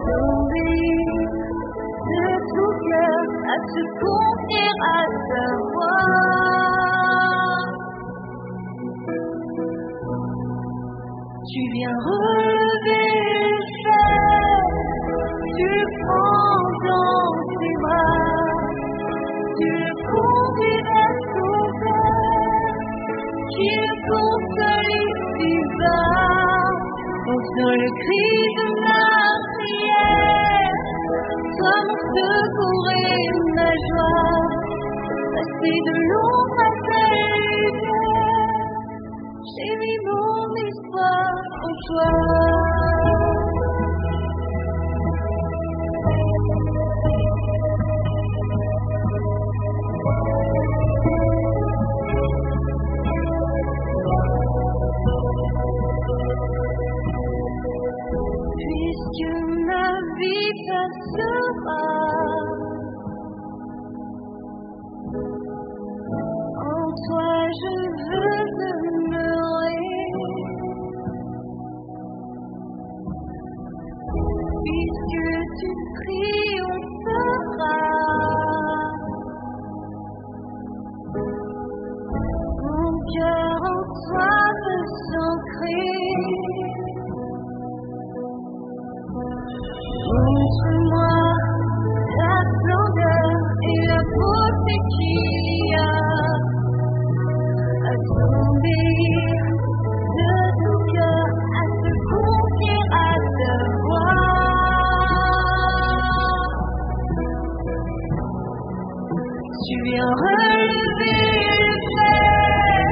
s'ouvrir de tout cœur, à se confier à sa voix. Tu viens relever le ciel, tu le prends dans tes bras, tu le conduis vers ton cœur, qui le console ici bas. Entends le cri de ma prière, toi mon secours et ma joie, passer de l'ombre à ta lumière, j'ai mis mon espoir en toi. Puisque ma vie passera, en toi je veux demeurer. Puisque tu triompheras, mon cœur en toi veut s'ancrer. Montre-moi la splendeur et la beauté qu'il y a à tomber de tout cœur, à se confier à ta voix. Tu viens relever le ciel,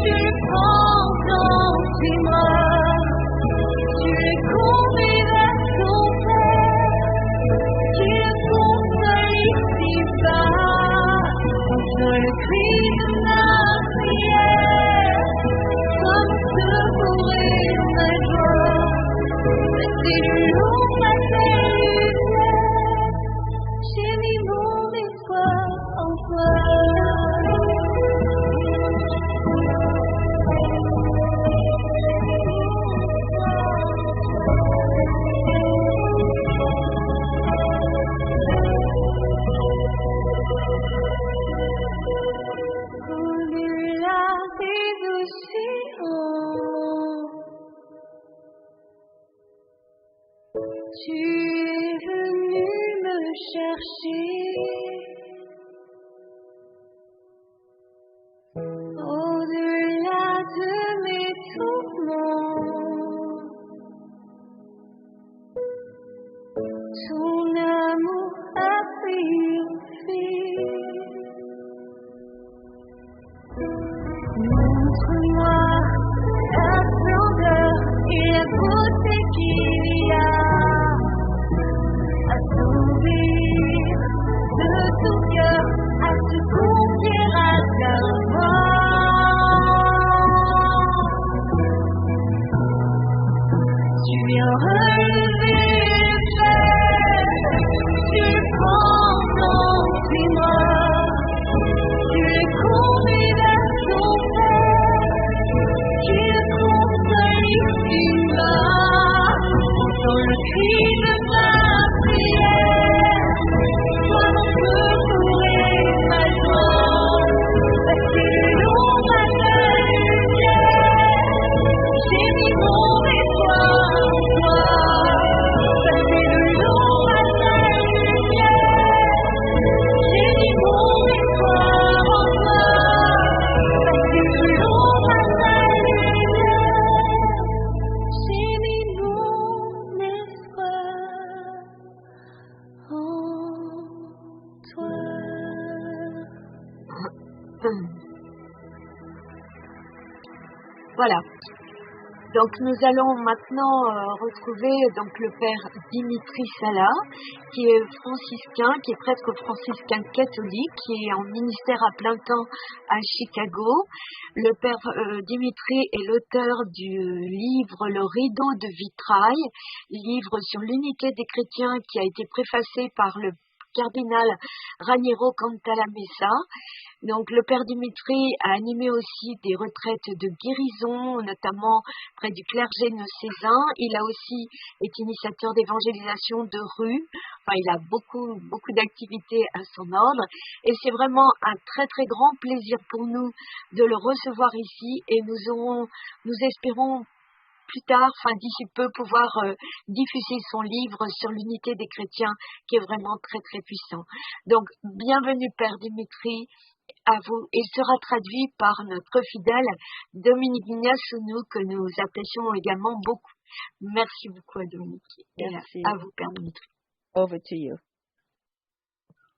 tu le prends dans tes bras, tu le conduis vers ton Père, qui le console ici bas. Entends le cri de ma prière, toi mon secours et ma joie, passer de l'ombre à ta lumière, j'ai mis mon espoir en toi. Au-delà des océans, tu es venu me chercher. Au-delà de mes tourments, ton amour a triomphé. Montre-moi la splendeur et la beauté qu'il y a à s'ouvrir de tout cœur, à se confier à ta voix. Tu viens relever le ciel, tu le prends dans tes bras, tu le conduis vers ton Père, qui le console ici bas. Entends le cri de ma prière, toi mon secours et ma joie, passer de l'ombre à ta lumière, j'ai mis mon espoir en toi. Passer de l'ombre à ta lumière, j'ai mis mon espoir en toi. Passer de l'ombre à ta lumière, j'ai mis mon espoir en toi. Voilà. Donc nous allons maintenant retrouver donc le père Dimitri Sala, qui est franciscain, qui est prêtre franciscain catholique, qui est en ministère à plein temps à Chicago. Le père Dimitri est l'auteur du livre Le rideau de vitrail, livre sur l'unité des chrétiens qui a été préfacé par le cardinal Raniero Cantalamessa. Donc le père Dimitri a animé aussi des retraites de guérison, notamment près du clergé nocésain. Il a aussi été initiateur d'évangélisation de rue. Enfin, il a beaucoup d'activités à son ordre. Et c'est vraiment un très très grand plaisir pour nous de le recevoir ici. Et nous espérons plus tard, d'ici peu, pouvoir diffuser son livre sur l'unité des chrétiens, qui est vraiment très très puissant. Donc, bienvenue Père Dimitri, à vous. Il sera traduit par notre fidèle Dominique Ignassounou, que nous apprécions également beaucoup. Merci beaucoup à Dominique. Merci. Et à vous, Père Dimitri. Over to you.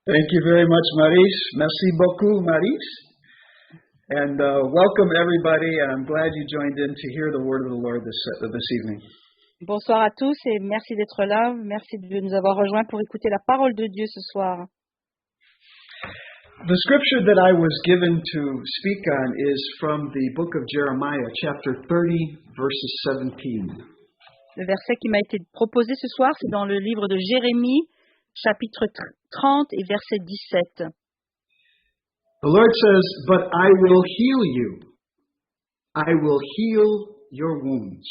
Thank you very much, Maurice. Merci beaucoup, Maurice. And welcome everybody, and I'm glad you joined in to hear the word of the Lord this evening. Bonsoir à tous et merci d'être là. Merci de nous avoir rejoints pour écouter la parole de Dieu ce soir. The scripture that I was given to speak on is from the book of Jeremiah, chapter 30, verses 17. Le verset qui m'a été proposé ce soir, c'est dans le livre de Jérémie, chapitre 30 et verset 17. The Lord says, "But I will heal you. I will heal your wounds."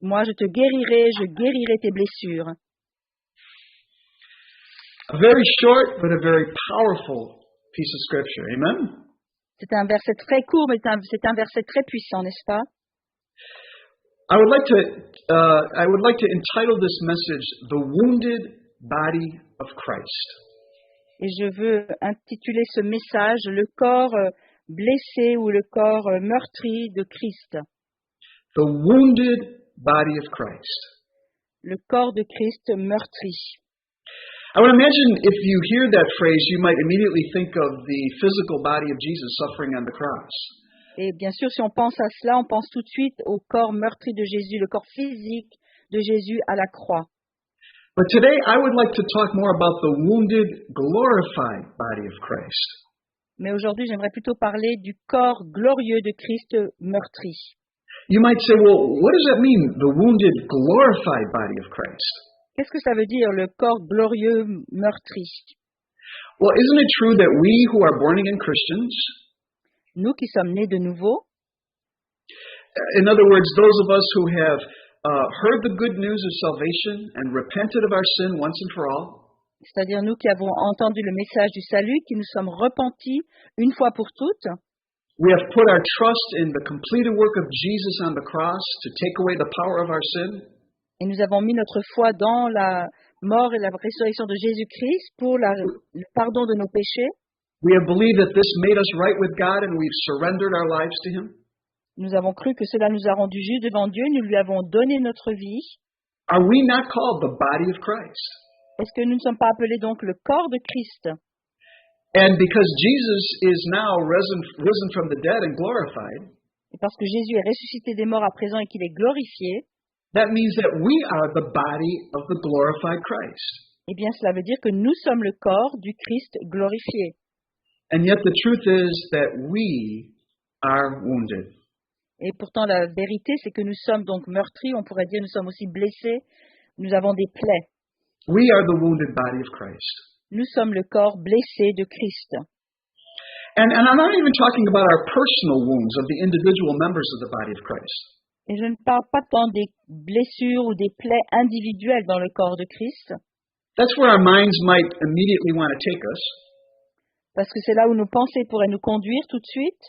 Moi, je guérirai tes blessures. A very short but a very powerful piece of scripture. Amen? C'est un verset très court, mais c'est un verset très puissant, n'est-ce pas? I would like to entitle this message, "The Wounded Body of Christ." Et je veux intituler ce message « Le corps blessé ou le corps meurtri de Christ ». The wounded body of Christ. Le corps de Christ meurtri. I would imagine if you hear that phrase, you might immediately think of the physical body of Jesus suffering on the cross. Et bien sûr, si on pense à cela, on pense tout de suite au corps meurtri de Jésus, le corps physique de Jésus à la croix. But today I would like to talk more about the wounded, glorified body of Christ. Mais aujourd'hui, j'aimerais plutôt parler du corps glorieux de Christ meurtri. You might say, well, what does that mean, the wounded, glorified body of Christ? Qu'est-ce que ça veut dire, le corps glorieux meurtri? Well, isn't it true that we who are born-again Christians, nous qui sommes nés de nouveau, in other words, those of us who have heard the good news of salvation and repented of our sin once and for all, c'est-à-dire nous qui avons entendu le message du salut, qui nous sommes repentis une fois pour toutes, we have put our trust in the completed work of Jesus on the cross to take away the power of our sin, et nous avons mis notre foi dans la mort et la résurrection de Jésus-Christ pour le pardon de nos péchés. we have believed that this made us right with God and we've surrendered our lives to Him. Nous avons cru que cela nous a rendus justes devant Dieu, nous lui avons donné notre vie. Are we not called the body of Christ? Est-ce que nous ne sommes pas appelés donc le corps de Christ? And because Jesus is now risen from the dead and glorified, Et parce que Jésus est ressuscité des morts à présent et qu'il est glorifié, that means that we are the body of the glorified Christ. eh bien cela veut dire que nous sommes le corps du Christ glorifié. And yet the truth is that we are wounded. Et pourtant la vérité c'est que nous sommes donc meurtris, on pourrait dire nous sommes aussi blessés, nous avons des plaies. We are the wounded body of Christ. Nous sommes le corps blessé de Christ. And I'm not even talking about our personal wounds of the individual members of the body of Christ. Et je ne parle pas tant des blessures ou des plaies individuelles dans le corps de Christ, That's where our minds might immediately want to take us. parce que c'est là où nos pensées pourraient nous conduire tout de suite.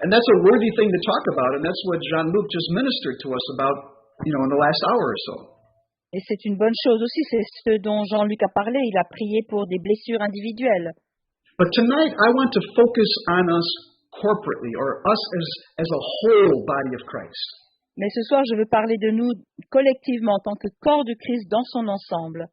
And that's a worthy thing to talk about, and that's what Jean-Luc just ministered to us about, in the last hour or so. Et c'est une bonne chose aussi, c'est ce dont Jean-Luc a parlé, il a prié pour des blessures individuelles. But tonight, I want to focus on us corporately, or us as a whole body of Christ. Mais ce soir, je veux parler de nous collectivement en tant que corps de Christ dans son ensemble.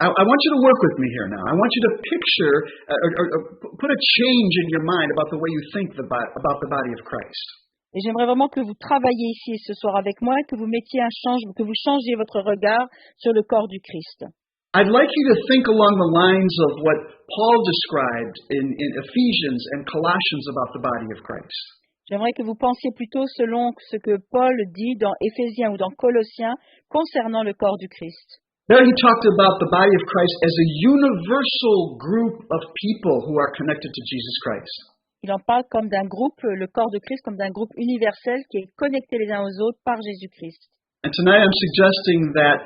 I want you to work with me here now. I want you to picture, or put a change in your mind about the way you think about the body of Christ. Et j'aimerais vraiment que vous travailliez ici ce soir avec moi et que vous mettiez que vous changiez votre regard sur le corps du Christ. I'd like you to think along the lines of what Paul described in Ephesians and Colossians about the body of Christ. J'aimerais que vous pensiez plutôt selon ce que Paul dit dans Éphésiens ou dans Colossiens concernant le corps du Christ. There he talked about the body of Christ as a universal group of people who are connected to Jesus Christ. Il en parle comme d'un groupe, le corps de Christ, comme d'un groupe universel qui est connecté les uns aux autres par Jésus-Christ. And tonight I'm suggesting that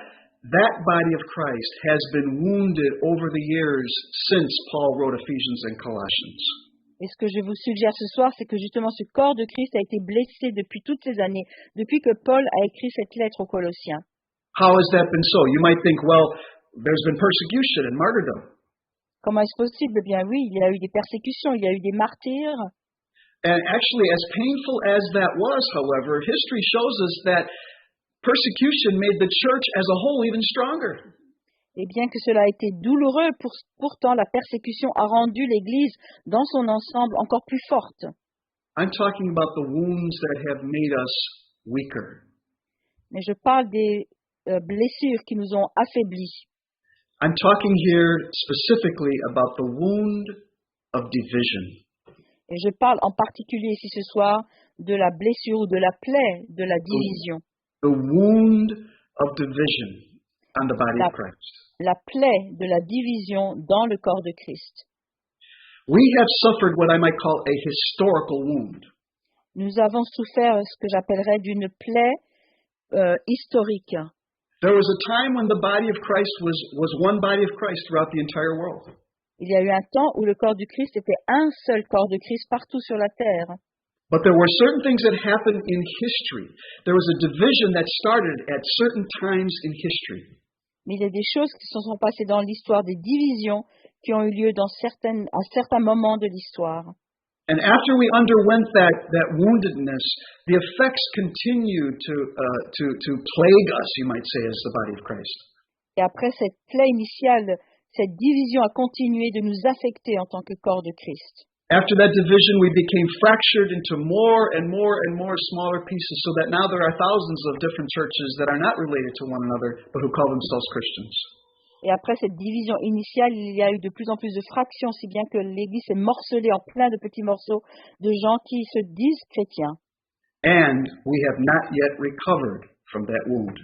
that body of Christ has been wounded over the years since Paul wrote Ephesians and Colossians. Et ce que je vous suggère ce soir, c'est que justement ce corps de Christ a été blessé depuis toutes ces années, depuis que Paul a écrit cette lettre aux Colossiens. How has that been so? You might think, well, there's been persecution and martyrdom. Comment est-ce possible? Eh bien oui, il y a eu des persécutions, il y a eu des martyrs. And actually, as painful as that was, however, history shows us that persecution made the church as a whole even stronger. Et bien que cela a été douloureux, pourtant la persécution a rendu l'Église dans son ensemble encore plus forte. I'm talking about the wounds that have made us weaker. Mais je parle des blessures qui nous ont affaiblis. I'm talking here specifically about the wound of division. Et je parle en particulier ici ce soir de la blessure ou de la plaie de la division. The wound of division on the body of Christ. La plaie de la division dans le corps de Christ. We have suffered what I might call a historical wound. Nous avons souffert ce que j'appellerais d'une plaie historique. There was a time when the body of Christ was one body of Christ throughout the entire world. Il y a eu un temps où le corps du Christ était un seul corps de Christ partout sur la terre. But there were certain things that happened in history. There was a division that started at certain times in history. Mais il y a des choses qui se sont passées dans l'histoire, des divisions qui ont eu lieu à certains moments de l'histoire. And after we underwent that woundedness, the effects continued to plague us, you might say, as the body of Christ. Et après cette plaie initiale, cette division a continué de nous affecter en tant que corps de Christ. After that division, we became fractured into more and more and more smaller pieces, so that now there are thousands of different churches that are not related to one another, but who call themselves Christians. Et après cette division initiale, il y a eu de plus en plus de fractions, si bien que l'Église est morcelée en plein de petits morceaux de gens qui se disent chrétiens. And we have not yet recovered from that wound.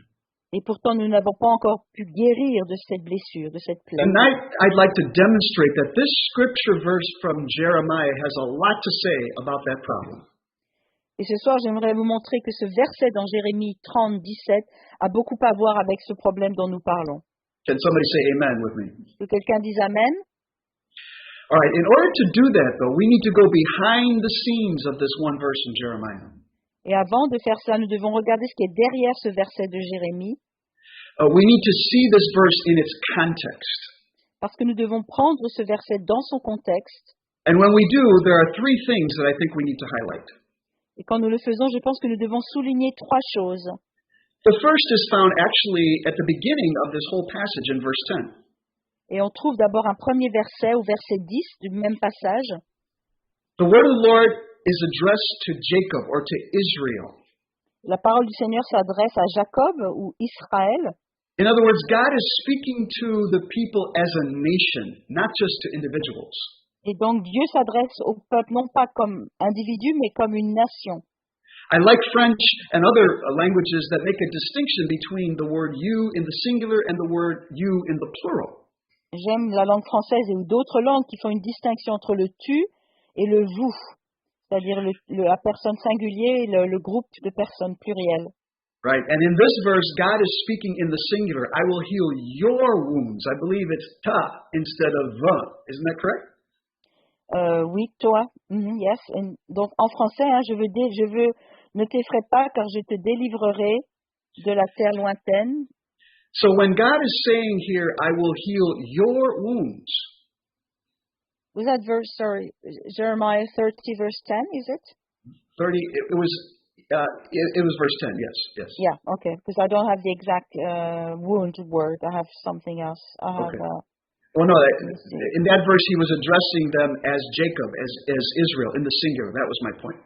Et pourtant, nous n'avons pas encore pu guérir de cette blessure, de cette plaie. Tonight, I'd like to demonstrate that this scripture verse from Jeremiah has a lot to say about that problem. Et ce soir, j'aimerais vous montrer que ce verset dans Jérémie 30, 17 a beaucoup à voir avec ce problème dont nous parlons. Can somebody say amen with me? Que quelqu'un dise Amen? All right, in order to do that, though, we need to go behind the scenes of this one verse in Jeremiah. Et avant de faire ça, nous devons regarder ce qui est derrière ce verset de Jérémie. We need to see this verse in its context. Parce que nous devons prendre ce verset dans son contexte. And when we do, there are three things that I think we need to highlight. Et quand nous le faisons, je pense que nous devons souligner trois choses. The first is found actually at the beginning of this whole passage in verse 10. Et on trouve d'abord un premier verset au verset 10 du même passage. The word of the Lord is addressed to Jacob or to Israel. La parole du Seigneur s'adresse à Jacob ou Israël. In other words, God is speaking to the people as a nation, not just to individuals. Et donc Dieu s'adresse au peuple non pas comme individu, mais comme une nation. I like French and other languages that make a distinction between the word you in the singular and the word you in the plural. J'aime la langue française et d'autres langues qui font une distinction entre le tu et le vous, c'est-à-dire la personne singulière et le groupe de personnes plurielles. Right, and in this verse, God is speaking in the singular. I will heal your wounds. I believe it's ta instead of the. Isn't that correct? Oui, toi. Yes. And donc en français, je veux, ne t'effraie pas car je te délivrerai de la terre lointaine. So when God is saying here, I will heal your wounds. Was that verse, sorry, Jeremiah 30 verse 10, is it? 30, it was verse 10, yes. Yeah, okay, because I don't have the exact wound word. I have something else. Okay. Well, no, in that verse he was addressing them as Jacob, as Israel, in the singular. That was my point.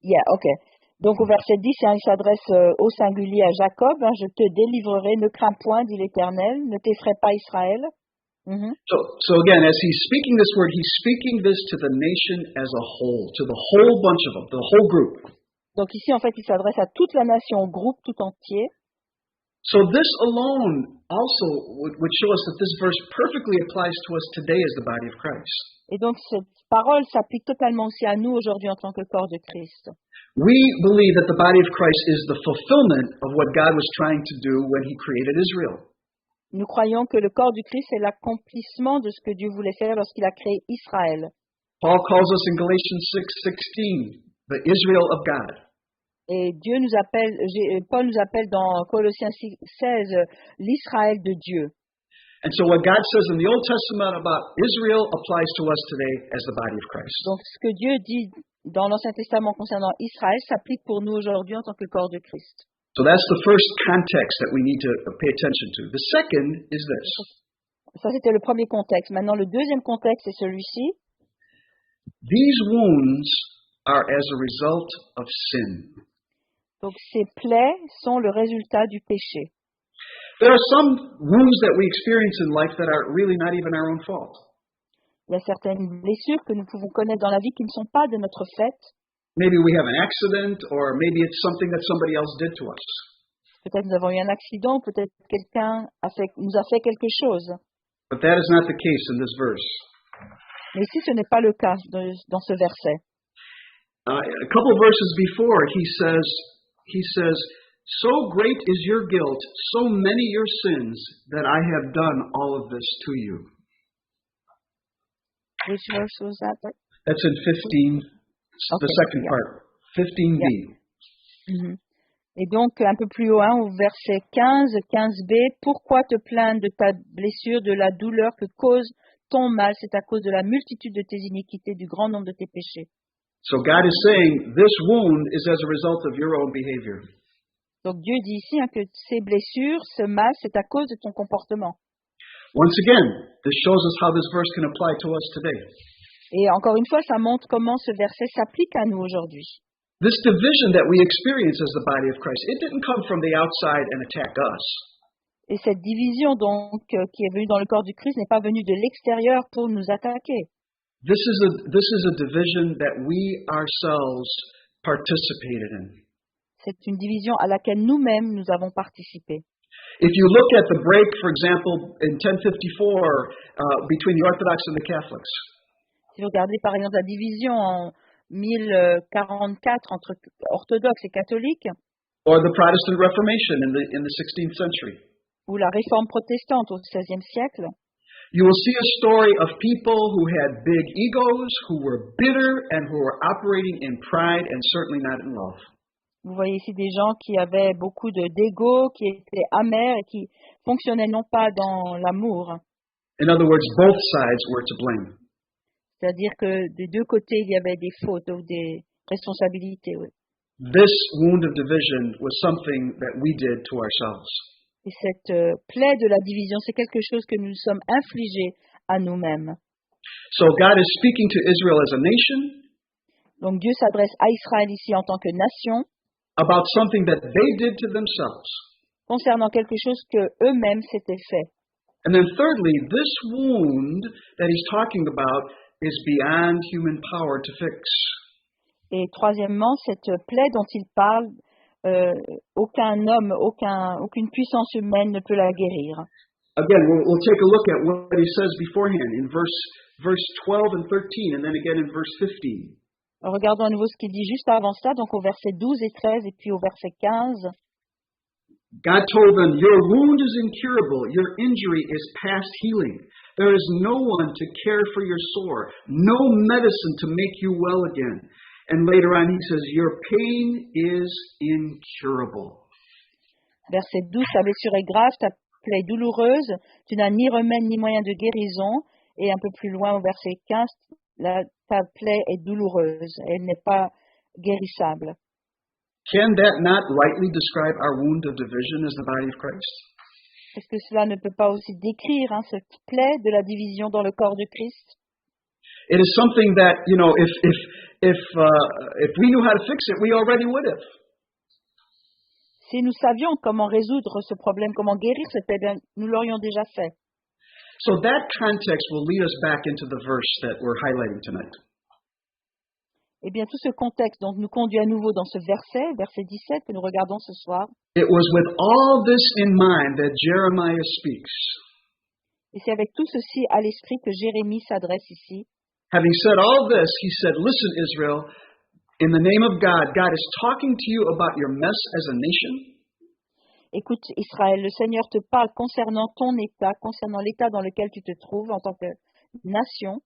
Yeah, okay. Donc au verset 10, il s'adresse au singulier à Jacob. Je te délivrerai, ne crains point, dit l'Éternel, ne t'effraie pas Israël. So again, as he's speaking this word, he's speaking this to the nation as a whole, to the whole bunch of them, the whole group. Donc ici, en fait, il s'adresse à toute la nation, au groupe tout entier. So this alone also would show us that this verse perfectly applies to us today as the body of Christ. Et donc, cette parole s'applique totalement aussi à nous aujourd'hui en tant que corps de Christ. We believe that the body of Christ is the fulfillment of what God was trying to do when he created Israel. Nous croyons que le corps du Christ est l'accomplissement de ce que Dieu voulait faire lorsqu'il a créé Israël. Paul calls us in Galatians 6:16 the Israel of God. Et Paul nous appelle dans Colossiens 16 l'Israël de Dieu. And so what God says in the Old Testament about Israel applies to us today as the body of Christ. Donc, ce que Dieu dit dans l'Ancien Testament concernant Israël s'applique pour nous aujourd'hui en tant que corps de Christ. So that's the first context that we need to pay attention to. The second is this. Ça, c'était le premier contexte. Maintenant, le deuxième contexte est celui-ci. These wounds are as a result of sin. Donc, ces plaies sont le résultat du péché. There are some wounds that we experience in life that are really not even our own fault. Il y a certaines blessures que nous pouvons connaître dans la vie qui ne sont pas de notre fait. Maybe we have an accident, or maybe it's something that somebody else did to us. Peut-être nous avons eu un accident, peut-être quelqu'un nous a fait quelque chose. But that is not the case in this verse. Mais ici, ce n'est pas le cas dans ce verset. A couple of verses before, he says, "So great is your guilt, so many your sins, that I have done all of this to you." Which verse was that? That's in 15, the second part, 15b. Mm-hmm. Et donc, un peu plus haut, au verset 15b, « Pourquoi te plaindre de ta blessure, de la douleur que cause ton mal? C'est à cause de la multitude de tes iniquités, du grand nombre de tes péchés. » So God is saying this wound is as a result of your own behavior. Donc Dieu dit ici que ces blessures, ce mal, c'est à cause de ton comportement. Once again, this shows us how this verse can apply to us today. Et encore une fois, ça montre comment ce verset s'applique à nous aujourd'hui. This division that we experience as the body of Christ, it didn't come from the outside and attack us. Et cette division donc qui est venue dans le corps du Christ n'est pas venue de l'extérieur pour nous attaquer. This is a division that we ourselves participated in. C'est une division à laquelle nous-mêmes nous avons participé. If you look at the break, for example, in 1054 between the Orthodox and the Catholics, si vous regardez par exemple la division en 1044 entre orthodoxes et catholiques, or the Protestant Reformation in the 16th century, ou la réforme protestante au XVIe siècle, you will see a story of people who had big egos, who were bitter, and who were operating in pride and certainly not in love. Vous voyez ici des gens qui avaient beaucoup d'ego, qui étaient amers et qui fonctionnaient non pas dans l'amour. In other words, both sides were to blame. C'est-à-dire que des deux côtés, il y avait des fautes ou des responsabilités. Oui. This wound of division was something that we did to ourselves. Et cette plaie de la division, c'est quelque chose que nous nous sommes infligés à nous-mêmes. So God is speaking to Israel as a nation. Donc Dieu s'adresse à Israël ici en tant que nation. About something that they did to themselves. Concernant quelque chose que eux-mêmes s'étaient fait. And then thirdly, this wound that he's talking about is beyond human power to fix. Et troisièmement, cette plaie dont il parle, aucun homme, aucune puissance humaine ne peut la guérir. Again, we'll take a look at what he says beforehand in verse 12 and 13, and then again in verse 15. Regardons à nouveau ce qu'il dit juste avant ça, donc au verset 12 et 13 et puis au verset 15. God told them, "Your wound is incurable, your injury is past healing. There is no one to care for your sore, no medicine to make you well again." And later on he says, "Your pain is incurable." Verset 12, ta blessure est grave, ta plaie est douloureuse, tu n'as ni remède ni moyen de guérison. Et un peu plus loin au verset 15, ta plaie est douloureuse, elle n'est pas guérissable. Can that not rightly describe our wound of division as the body of Christ? Est-ce que cela ne peut pas aussi décrire cette plaie de la division dans le corps de Christ? It is something that, if we knew how to fix it, we already would have. Si nous savions comment résoudre ce problème, comment guérir cette plaie, nous l'aurions déjà fait. So that context will lead us back into the verse that we're highlighting tonight. Eh bien, tout ce contexte donc, nous conduit à nouveau dans ce verset 17 que nous regardons ce soir. It was with all this in mind that Jeremiah speaks. Et c'est avec tout ceci à l'esprit que Jérémie s'adresse ici. Having said all this, he said, listen, Israel, in the name of God, God is talking to you about your mess as a nation. Écoute, Israël, le Seigneur te parle concernant ton état, concernant l'état dans lequel tu te trouves en tant que nation.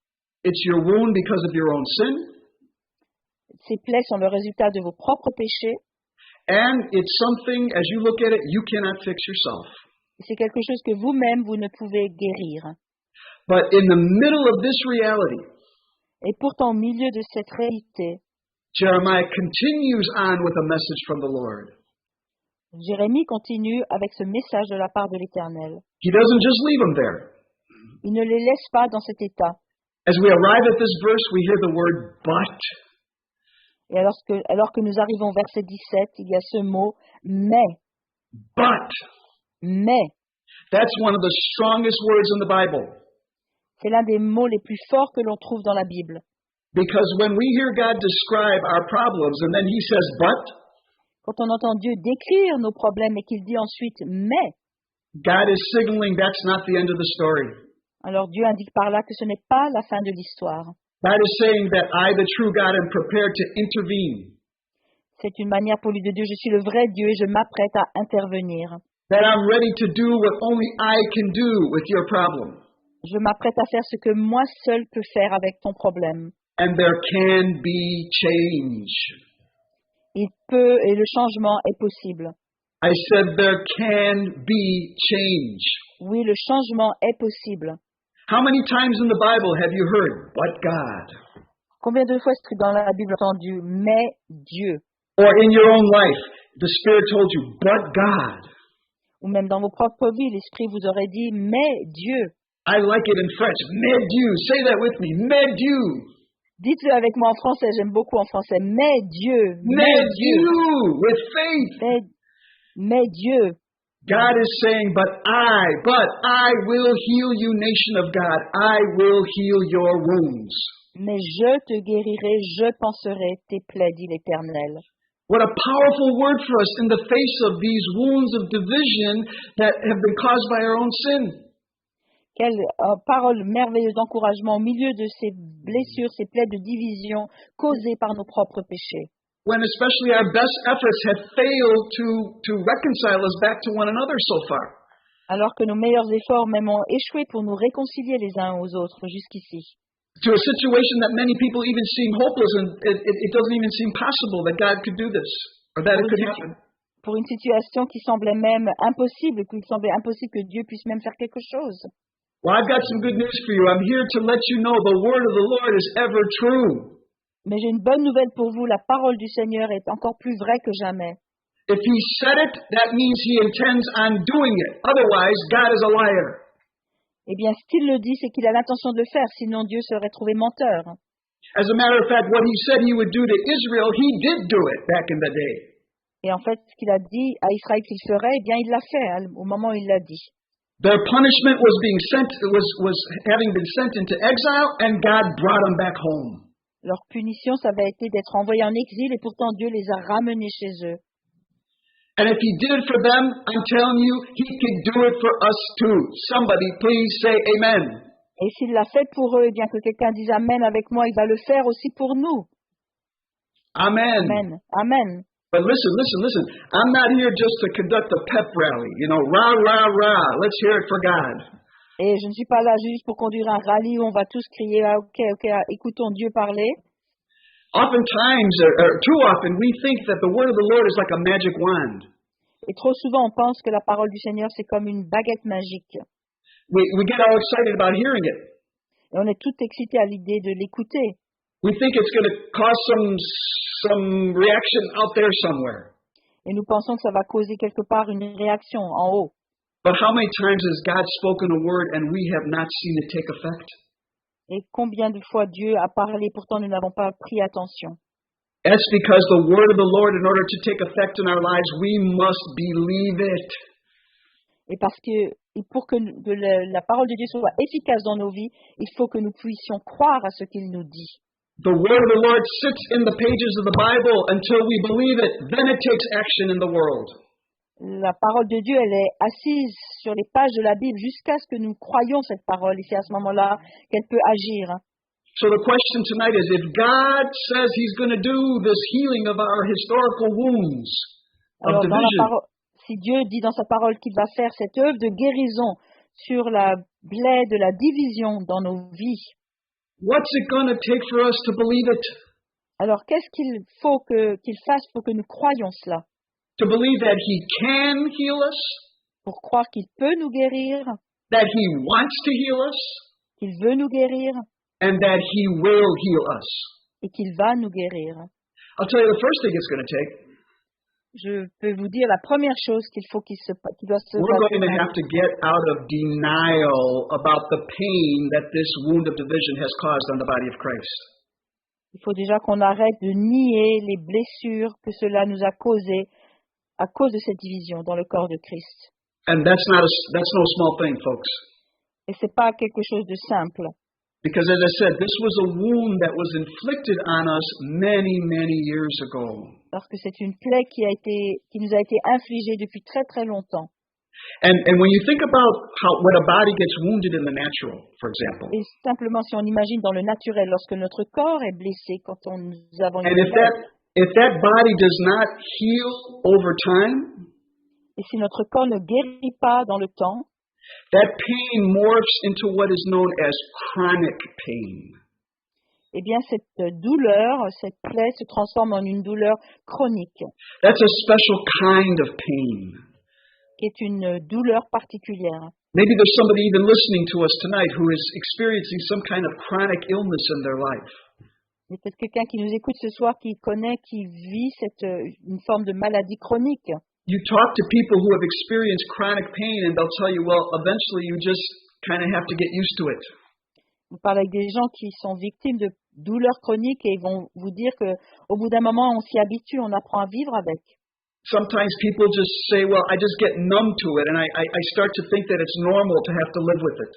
It's your wound because of your own sin, Ces plaies sont le résultat de vos propres péchés. and it's something, as you look at it, you cannot fix yourself. Et c'est quelque chose que vous-même, vous ne pouvez guérir. But in the middle of this reality, Et pourtant, au milieu de cette réalité, Jeremiah continues on with a message from the Lord. Jérémie continue avec ce message de la part de l'Éternel. He doesn't just leave them there. Il ne les laisse pas dans cet état. As we arrive at this verse, we hear the word but. Et alors que nous arrivons au verset 17, il y a ce mot « mais But. ». Mais, That's one of the strongest words in the Bible. c'est l'un des mots les plus forts que l'on trouve dans la Bible. Because when we hear God describe our problems and then he says but, Quand on entend Dieu décrire nos problèmes et qu'il dit ensuite « mais », God is signaling that's not the end of the story. alors Dieu indique par là que ce n'est pas la fin de l'histoire. God is saying that I, the true God, am prepared to intervene. C'est une manière pour lui de dire « je suis le vrai Dieu et je m'apprête à intervenir ». That I'm ready to do what only I can do with your problem. Je m'apprête à faire ce que moi seul peux faire avec ton problème. And there can be change. Il peut et le changement est possible. I said there can be change. Oui, le changement est possible. How many times in the Bible have you heard, but God? Combien de fois est-ce que dans la Bible entendu « mais Dieu » Or in your own life, the Spirit told you, but God. ou même dans vos propres vies, l'Esprit vous aurait dit « mais Dieu ». I like it in French. Mais Dieu. Say that with me. Mais Dieu. Dites-le avec moi en français, j'aime beaucoup en français. Mais Dieu, Mais Dieu. With faith. mais Dieu. God is saying, but I will heal you, nation of God. I will heal your wounds. Mais je te guérirai, je panserai tes plaies, dit l'Éternel. What a powerful word for us in the face of these wounds of division that have been caused by our own sin. Quelle parole merveilleuse d'encouragement au milieu de ces blessures, ces plaies de division causées par nos propres péchés. When especially our best efforts have failed to reconcile us back to one another so far. Alors que nos meilleurs efforts même ont échoué pour nous réconcilier les uns aux autres jusqu'ici. To a situation that many people even seem hopeless, and it doesn't even seem possible that God could do this, or that it could happen. Pour une situation qui semblait même impossible, qu'il semblait impossible que Dieu puisse même faire quelque chose. Well, I've got some good news for you. I'm here to let you know the word of the Lord is ever true. Mais j'ai une bonne nouvelle pour vous, la parole du Seigneur est encore plus vraie que jamais. If he said it, that means he intends on doing it. Otherwise, God is a liar. Eh bien, s'il le dit, c'est qu'il a l'intention de le faire, sinon Dieu serait trouvé menteur. As a matter of fact, what he said he would do to Israel, he did do it back in the day. Et en fait, ce qu'il a dit à Israël qu'il ferait, eh bien, il l'a fait au moment où il l'a dit. Their punishment was having been sent into exile, and God brought them back home. Leur punition, ça avait été d'être envoyés en exil, et pourtant Dieu les a ramenés chez eux. And if he did it for them, I'm telling you, he can do it for us too. Somebody please say amen. Et s'il l'a fait pour eux, eh bien que quelqu'un dise Amen avec moi, il va le faire aussi pour nous. Amen. Amen. Amen. But listen. I'm not here just to conduct a pep rally. You know, rah, rah, rah. Let's hear it for God. Et je ne suis pas là juste pour conduire un rallye où on va tous crier ah, ok, écoutons Dieu parler. Oftentimes, or too often, we think that the word of the Lord is like a magic wand. Et trop souvent, on pense que la parole du Seigneur, c'est comme une baguette magique. We get all excited about hearing it. Et on est tout excité à l'idée de l'écouter. We think it's going to cause some reaction out there somewhere. Et nous pensons que ça va causer quelque part une réaction en haut. But how many times has God spoken a word and we have not seen it take effect? Et combien de fois Dieu a parlé, pourtant nous n'avons pas pris attention. That's because the word of the Lord, in order to take effect in our lives, we must believe it. Et parce que pour que la parole de Dieu soit efficace dans nos vies, il faut que nous puissions croire à ce qu'il nous dit. the word of the Lord sits in the pages of the Bible until we believe it. Then it takes action in the world. La parole de Dieu, elle est assise sur les pages de la Bible jusqu'à ce que nous croyions cette parole. Et c'est à ce moment-là qu'elle peut agir. So the question tonight is, if God says He's going to do this healing of our historical wounds of Alors, division, si Dieu dit dans sa parole qu'il va faire cette œuvre de guérison sur la plaie de la division dans nos vies, what's it going to take for us to believe it? alors qu'est-ce qu'il faut qu'il fasse pour que nous croyions cela? To believe that He can heal us, Pour croire qu'il peut nous guérir, that He wants to heal us, qu'il veut nous guérir and that He will heal us. et qu'il va nous guérir. I'll tell you the first thing it's going to take. Je peux vous dire la première chose qu'il doit se We're going to passer. have to get out of denial about the pain that this wound of division has caused on the body of Christ. Il faut déjà qu'on arrête de nier les blessures que cela nous a causées à cause de cette division dans le corps de Christ. And that's no small thing, folks. Et c'est pas quelque chose de simple. Because as I said, this was a wound that was inflicted on us many, many years ago. Parce que c'est une plaie qui nous a été infligée depuis très très longtemps. And when you think about when a body gets wounded in the natural, for example, Et simplement si on imagine dans le naturel, lorsque notre corps est blessé, quand nous avons une and plaie, if that body does not heal over time, et si notre corps ne guérit pas dans le temps, that pain morphs into what is known as chronic pain. eh bien cette douleur, cette plaie se transforme en une douleur chronique, That's a special kind of pain. qui est une douleur particulière. Maybe there's somebody even listening to us tonight who is experiencing some kind of chronic illness in their life. Il y a peut-être quelqu'un qui nous écoute ce soir qui vit une forme de maladie chronique. You talk to people who have experienced chronic pain and they'll tell you, well, eventually you just kind of have to get used to it. Vous parlez avec des gens qui sont victimes de douleurs chroniques et ils vont vous dire qu'au bout d'un moment, on s'y habitue, on apprend à vivre avec. Sometimes people just say, well, I just get numb to it and I start to think that it's normal to have to live with it.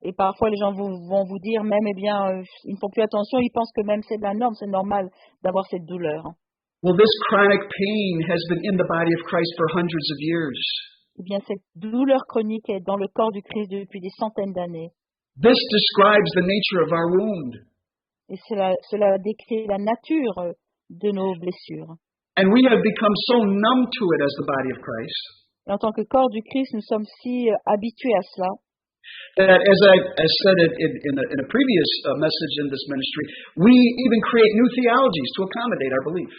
Et parfois, les gens vont vous dire même, eh bien, ils ne font plus attention, ils pensent que même c'est la norme, c'est normal d'avoir cette douleur. Well, this chronic pain has been in the body of Christ for hundreds of years. Eh bien, cette douleur chronique est dans le corps du Christ depuis des centaines d'années. This describes the nature of our wound. Et cela décrit la nature de nos blessures. And we have become so numb to it as the body of Christ Et en tant que corps du Christ, nous sommes si habitués à cela that, as I said it in a previous message in this ministry, we even create new theologies to accommodate our belief.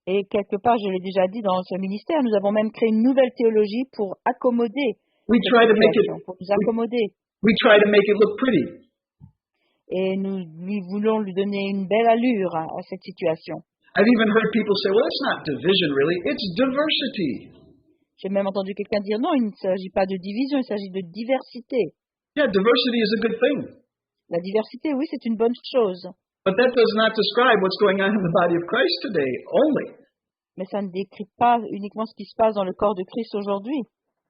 Et quelque part, je l'ai déjà dit dans ce ministère, nous avons même créé une nouvelle théologie pour accommoder We cette try to make situation, it pour nous accommoder. we try to make it look pretty. Et nous voulons lui donner une belle allure à cette situation. I've even heard people say, well, it's not division really, it's diversity. J'ai même entendu quelqu'un dire non, il ne s'agit pas de division, il s'agit de diversité. Yeah, diversity is a good thing. La diversité, oui, c'est une bonne chose. But that does not describe what's going on in the body of Christ today only. Mais ça ne décrit pas uniquement ce qui se passe dans le corps de Christ aujourd'hui.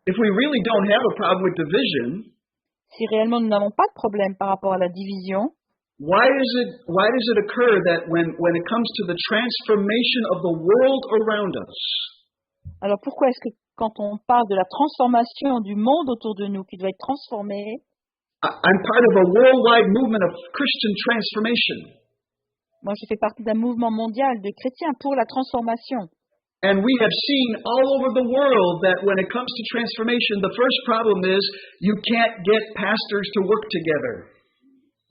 If we really don't have a problem with division, Si réellement nous n'avons pas de problème par rapport à la division, why does it occur that when it comes to the transformation of the world around us, alors pourquoi est-ce que quand on parle de la transformation du monde autour de nous qui doit être transformé, I'm part of a worldwide movement of Christian transformation. moi je fais partie d'un mouvement mondial de chrétiens pour la transformation. And we have seen all over the world that when it comes to transformation, the first problem is you can't get pastors to work together.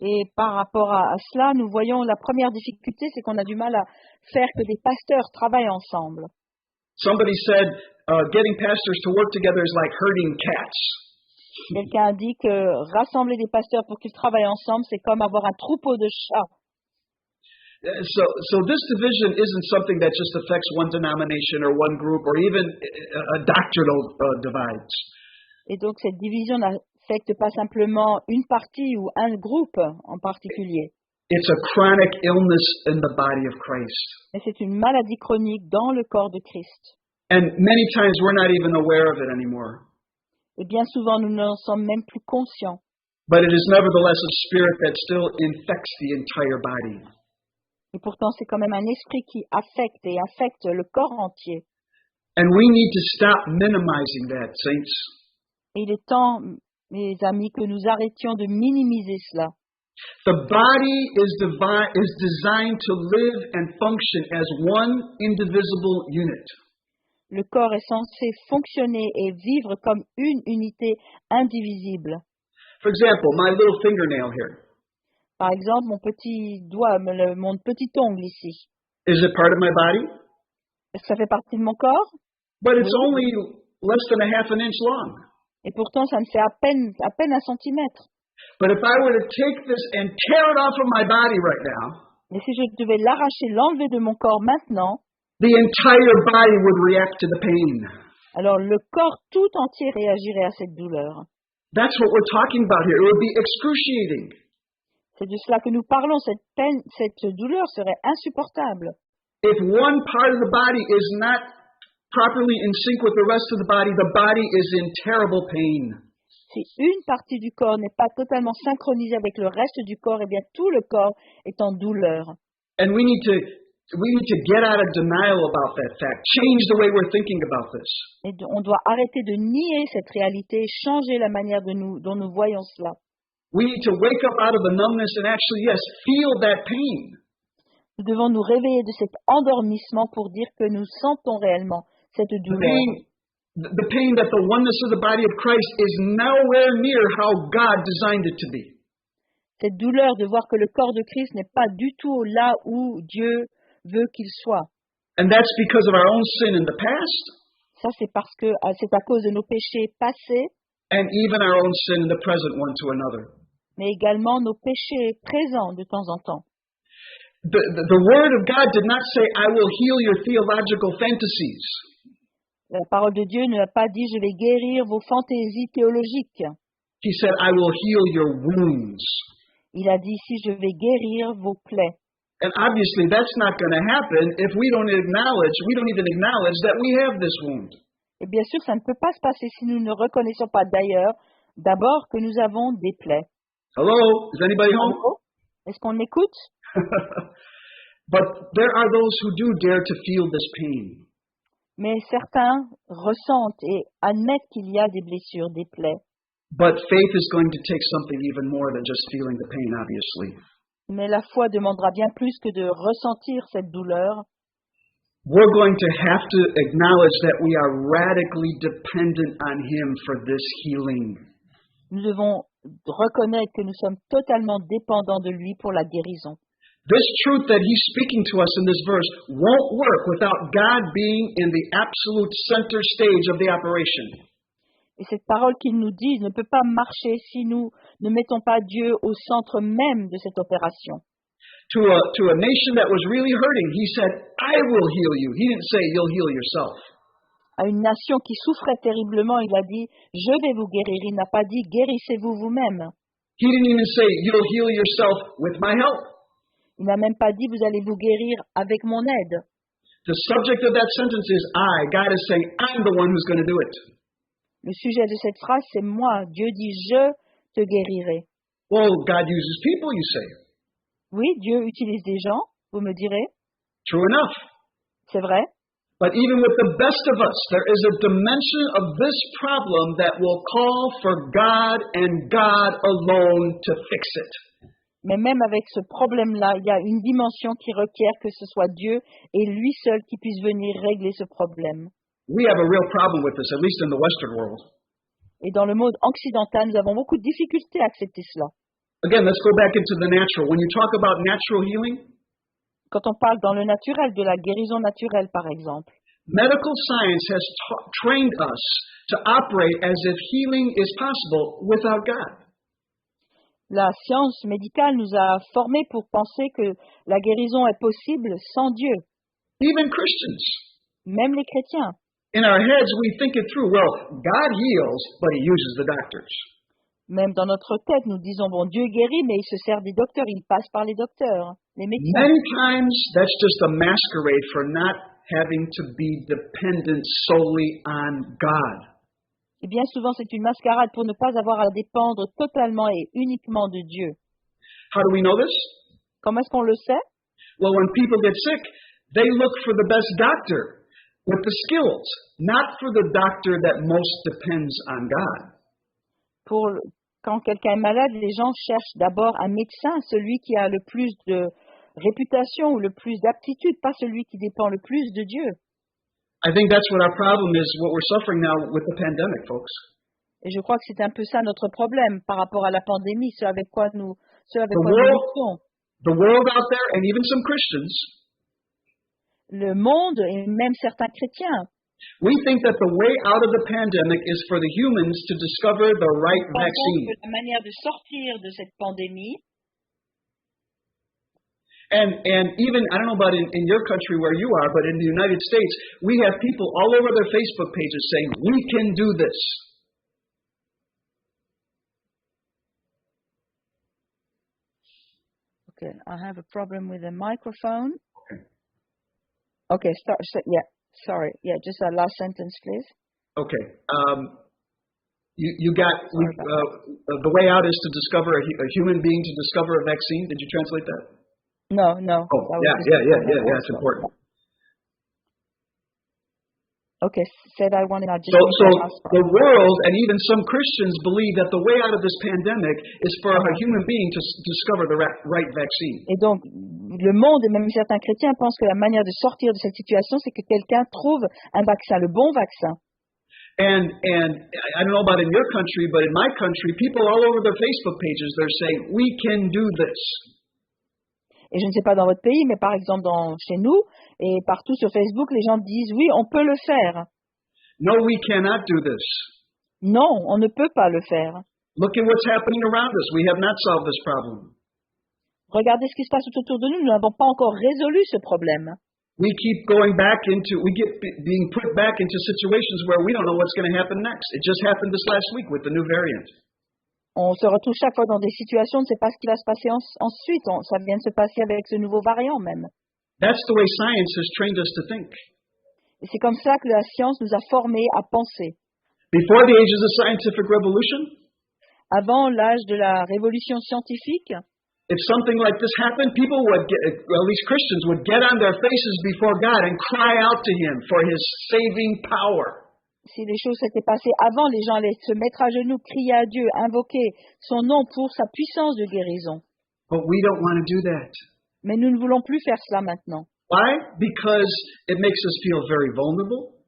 Et par rapport à cela, nous voyons la première difficulté, c'est qu'on a du mal à faire que des pasteurs travaillent ensemble. Somebody said getting pastors to work together is like herding cats. Quelqu'un a dit que rassembler des pasteurs pour qu'ils travaillent ensemble, c'est comme avoir un troupeau de chats. So this division isn't something that just affects one denomination or one group or even a doctrinal divides. Et donc cette division n'affecte pas simplement une partie ou un groupe en particulier. It's a chronic illness in the body of Christ. Mais c'est une maladie chronique dans le corps de Christ. And many times we're not even aware of it anymore. Et bien souvent, nous n'en sommes même plus conscients. But it is nevertheless a spirit that still infects the entire body. Et pourtant, c'est quand même un esprit qui affecte et affecte le corps entier. And we need to stop minimizing that, saints. Et il est temps, mes amis, que nous arrêtions de minimiser cela. The body is designed to live and function as one indivisible unit. Le corps est censé fonctionner et vivre comme une unité indivisible. For example, my little fingernail here. Par exemple, mon petit doigt, mon petit ongle ici. Is it part of my body? Est-ce que ça fait partie de mon corps? But it's Oui. only less than a half an inch long. Et pourtant, ça me fait à peine 1 centimètre. But if I were to take this and tear it off of my body right now, Mais si je devais l'arracher, l'enlever de mon corps maintenant, the entire body would react to the pain. alors le corps tout entier réagirait à cette douleur. That's what we're talking about here. It would be excruciating. C'est de cela que nous parlons. Cette peine, cette douleur serait insupportable. If one part of the body is not properly in sync with the rest of the body is in terrible pain. Si une partie du corps n'est pas totalement synchronisée avec le reste du corps, eh bien tout le corps est en douleur. And we need to get out of denial about that fact. Change the way we're thinking about this. Et on doit arrêter de nier cette réalité, changer la manière dont nous voyons cela. We need to wake up out of the numbness and actually, yes, feel that pain. Nous devons nous réveiller de cet endormissement pour dire que nous sentons réellement cette douleur. The pain that the oneness of the body of Christ is nowhere near how God designed it to be. Cette douleur de voir que le corps de Christ n'est pas du tout là où Dieu veut qu'il soit. And that's because of our own sin in the past, Ça, c'est parce que c'est à cause de nos péchés passés, and even our own sin in the present one to another. mais également nos péchés présents de temps en temps. The Word of God did not say, I will heal your theological fantasies. La parole de Dieu ne a pas dit « je vais guérir vos fantaisies théologiques ». He said, I will heal your wounds. Il a dit ici « je vais guérir vos plaies ». And obviously that's not going to happen if we don't even acknowledge that we have this wound. Et bien sûr, ça ne peut pas se passer si nous ne reconnaissons pas d'abord que nous avons des plaies. Hello? Is anybody home? Est-ce qu'on écoute? But there are those who do dare to feel this pain. Mais certains ressentent et admettent qu'il y a des blessures, des plaies. But faith is going to take something even more than just feeling the pain, obviously. Mais la foi demandera bien plus que de ressentir cette douleur. We're going to have to acknowledge that we are radically dependent on Him for this healing. Nous devons reconnaître que nous sommes totalement dépendants de lui pour la guérison. This truth that He's speaking to us in this verse won't work without God being in the absolute center stage of the operation. Et cette parole qu'il nous dit ne peut pas marcher si nous ne mettons pas Dieu au centre même de cette opération. To a nation that was really hurting, He said, I will heal you. He didn't say, you'll heal yourself. À une nation qui souffrait terriblement, il a dit « Je vais vous guérir ». Il n'a pas dit « Guérissez-vous vous-même ». He didn't even say, you'll heal yourself with my help. Il n'a même pas dit « Vous allez vous guérir avec mon aide ». The subject of that sentence is I. God is saying, I'm the one who's going to do it. Le sujet de cette phrase, c'est moi. Dieu dit « Je te guérirai ». Well, God uses people, you say. Oui, Dieu utilise des gens, vous me direz. True enough. C'est vrai. But even with the best of us, there is a dimension of this problem that will call for God and God alone to fix it. Mais même avec ce problème-là, il y a une dimension qui requiert que ce soit Dieu et lui seul qui puisse venir régler ce problème. We have a real problem with this, at least in the Western world. Et dans le monde occidental, nous avons beaucoup de difficultés à accepter cela. Again, let's go back into the natural. When you talk about natural healing, Quand on parle dans le naturel, de la guérison naturelle par exemple, medical science has trained us to operate as if healing is possible without God. la science médicale nous a formés pour penser que la guérison est possible sans Dieu, Even Christians. même les chrétiens. In our heads, we think it through. Well, God heals, but He uses the doctors. Même dans notre tête, nous disons, bon, Dieu guérit, mais il se sert des docteurs, il passe par les docteurs, les médecins. Many times, that's just a masquerade for not having to be dependent solely on God. Et bien souvent, c'est une mascarade pour ne pas avoir à dépendre totalement et uniquement de Dieu. How do we know this? Comment est-ce qu'on le sait? Well, when people get sick, they look for the best doctor with the skills, not for the doctor that most depends on God. Quand quelqu'un est malade, les gens cherchent d'abord un médecin, celui qui a le plus de réputation ou le plus d'aptitude, pas celui qui dépend le plus de Dieu. I think that's what our problem is, what we're suffering now with the pandemic, folks. Et je crois que c'est un peu ça notre problème par rapport à la pandémie, ce avec quoi nous The luttons. world out there, and even some Christians, Le monde et même certains chrétiens we think that the way out of the pandemic is for the humans to discover the right pensent vaccine. que la manière de sortir de cette pandémie, And even, I don't know about in your country where you are, but in the United States, we have people all over their Facebook pages saying, we can do this. okay, I have a problem with the microphone. Okay. Okay, sorry. Yeah, just that last sentence, please. Okay. You got the way out is to discover a human being to discover a vaccine. Did you translate that? No. Oh, yeah. It's important. Okay, said I wanted to just So the world and even some Christians believe that the way out of this pandemic is for a human being to discover the right vaccine. Et donc, le monde et même certains chrétiens pensent que la manière de sortir de cette situation, c'est que quelqu'un trouve un vaccin, le bon vaccin. And I don't know about in your country, but in my country, people all over their Facebook pages, they're saying, we can do this. Et je ne sais pas dans votre pays, mais par exemple chez nous et partout sur Facebook, les gens disent oui, on peut le faire. No, we cannot do this. Non, on ne peut pas le faire. Look at what's happening around us. We have not solved this problem. Regardez ce qui se passe tout autour de nous. Nous n'avons pas encore résolu ce problème. We keep being put back into situations where we don't know what's going to happen next. It just happened this last week with the new variant. On se retrouve chaque fois dans des situations, on ne sait pas ce qui va se passer ensuite. Ça vient de se passer avec ce nouveau variant même. That's the way science has trained us to think. Et c'est comme ça que la science nous a formés à penser. Before the ages of scientific revolution, Avant l'âge de la révolution scientifique, if something like this happened, people would get, well, at least Christians would get on their faces before God and cry out to Him for His saving power. si les choses s'étaient passées avant, les gens allaient se mettre à genoux, crier à Dieu, invoquer son nom pour sa puissance de guérison. But we don't want to do that. Mais nous ne voulons plus faire cela maintenant. Why? Because it makes us feel very vulnerable.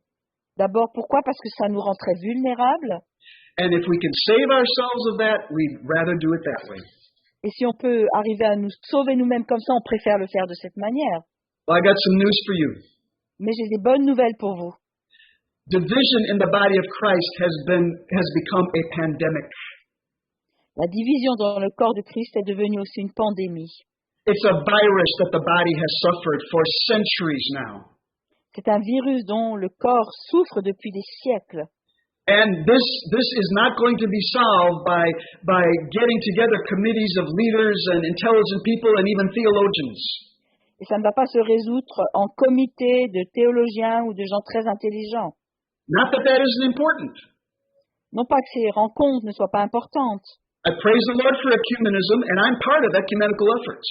D'abord, pourquoi? Parce que ça nous rend très vulnérables. And if we can save ourselves of that, we'd rather do it that way. Et si on peut arriver à nous sauver nous-mêmes comme ça, on préfère le faire de cette manière. Well, I got some news for you. Mais j'ai des bonnes nouvelles pour vous. Division in the body of Christ has become a pandemic. La division dans le corps de Christ est devenue aussi une pandémie. It's a virus that the body has suffered for centuries now. C'est un virus dont le corps souffre depuis des siècles. And this is not going to be solved by getting together committees of leaders and intelligent people and even theologians. Et ça ne va pas se résoudre en comité de théologiens ou de gens très intelligents. Not that isn't important. Non pas que ces rencontres ne soient pas importantes. I praise the Lord for ecumenism, and I'm part of ecumenical efforts.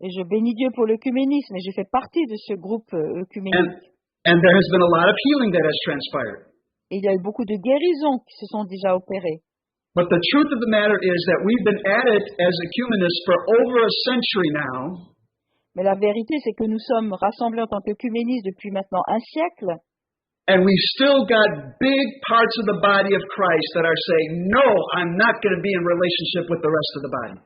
Et je bénis Dieu pour l'œcuménisme, et je fais partie de ce groupe œcuménique. And there has been a lot of healing that has transpired. Et il y a eu beaucoup de guérisons qui se sont déjà opérées. But the truth of the matter is that we've been at it as ecumenists for over a century now. Mais la vérité, c'est que nous sommes rassemblés en tant qu'œcuménistes depuis maintenant un siècle. And we've still got big parts of the body of Christ that are saying, no, I'm not going to be in relationship with the rest of the body.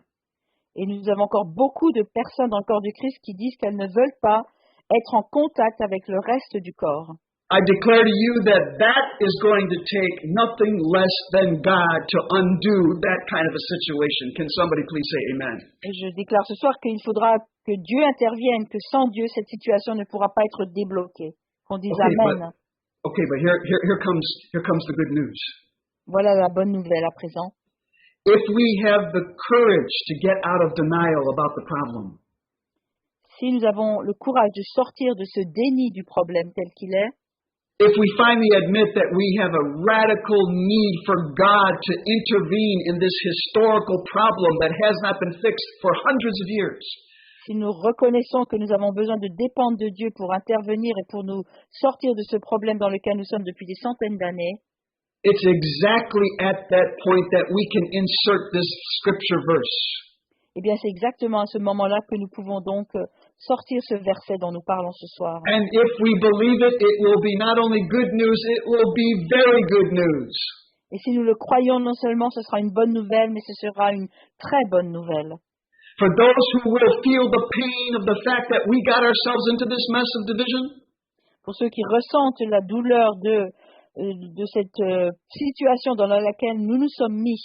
Et nous avons encore beaucoup de personnes dans le corps du Christ qui disent qu'elles ne veulent pas être en contact avec le reste du corps. I declare to you that is going to take nothing less than God to undo that kind of a situation. Can somebody please say amen? Et je déclare ce soir qu'il faudra que Dieu intervienne, que sans Dieu, cette situation ne pourra pas être débloquée. Qu'on dise Amen. But here comes the good news. Voilà la bonne nouvelle à présent. If we have the courage to get out of denial about the problem, si nous avons le courage de sortir de ce déni du problème tel qu'il est, if we finally admit that we have a radical need for God to intervene in this historical problem that has not been fixed for hundreds of years. Si nous reconnaissons que nous avons besoin de dépendre de Dieu pour intervenir et pour nous sortir de ce problème dans lequel nous sommes depuis des centaines d'années, It's exactly at that point that we can insert this scripture verse. eh bien c'est exactement à ce moment-là que nous pouvons donc sortir ce verset dont nous parlons ce soir. And if we believe it, it will be not only good news, it will be very good news. Et si nous le croyons, non seulement ce sera une bonne nouvelle, mais ce sera une très bonne nouvelle. For those who will feel the pain of the fact that we got ourselves into this mess of division, Pour ceux qui ressentent la douleur de cette situation dans laquelle nous nous sommes mis,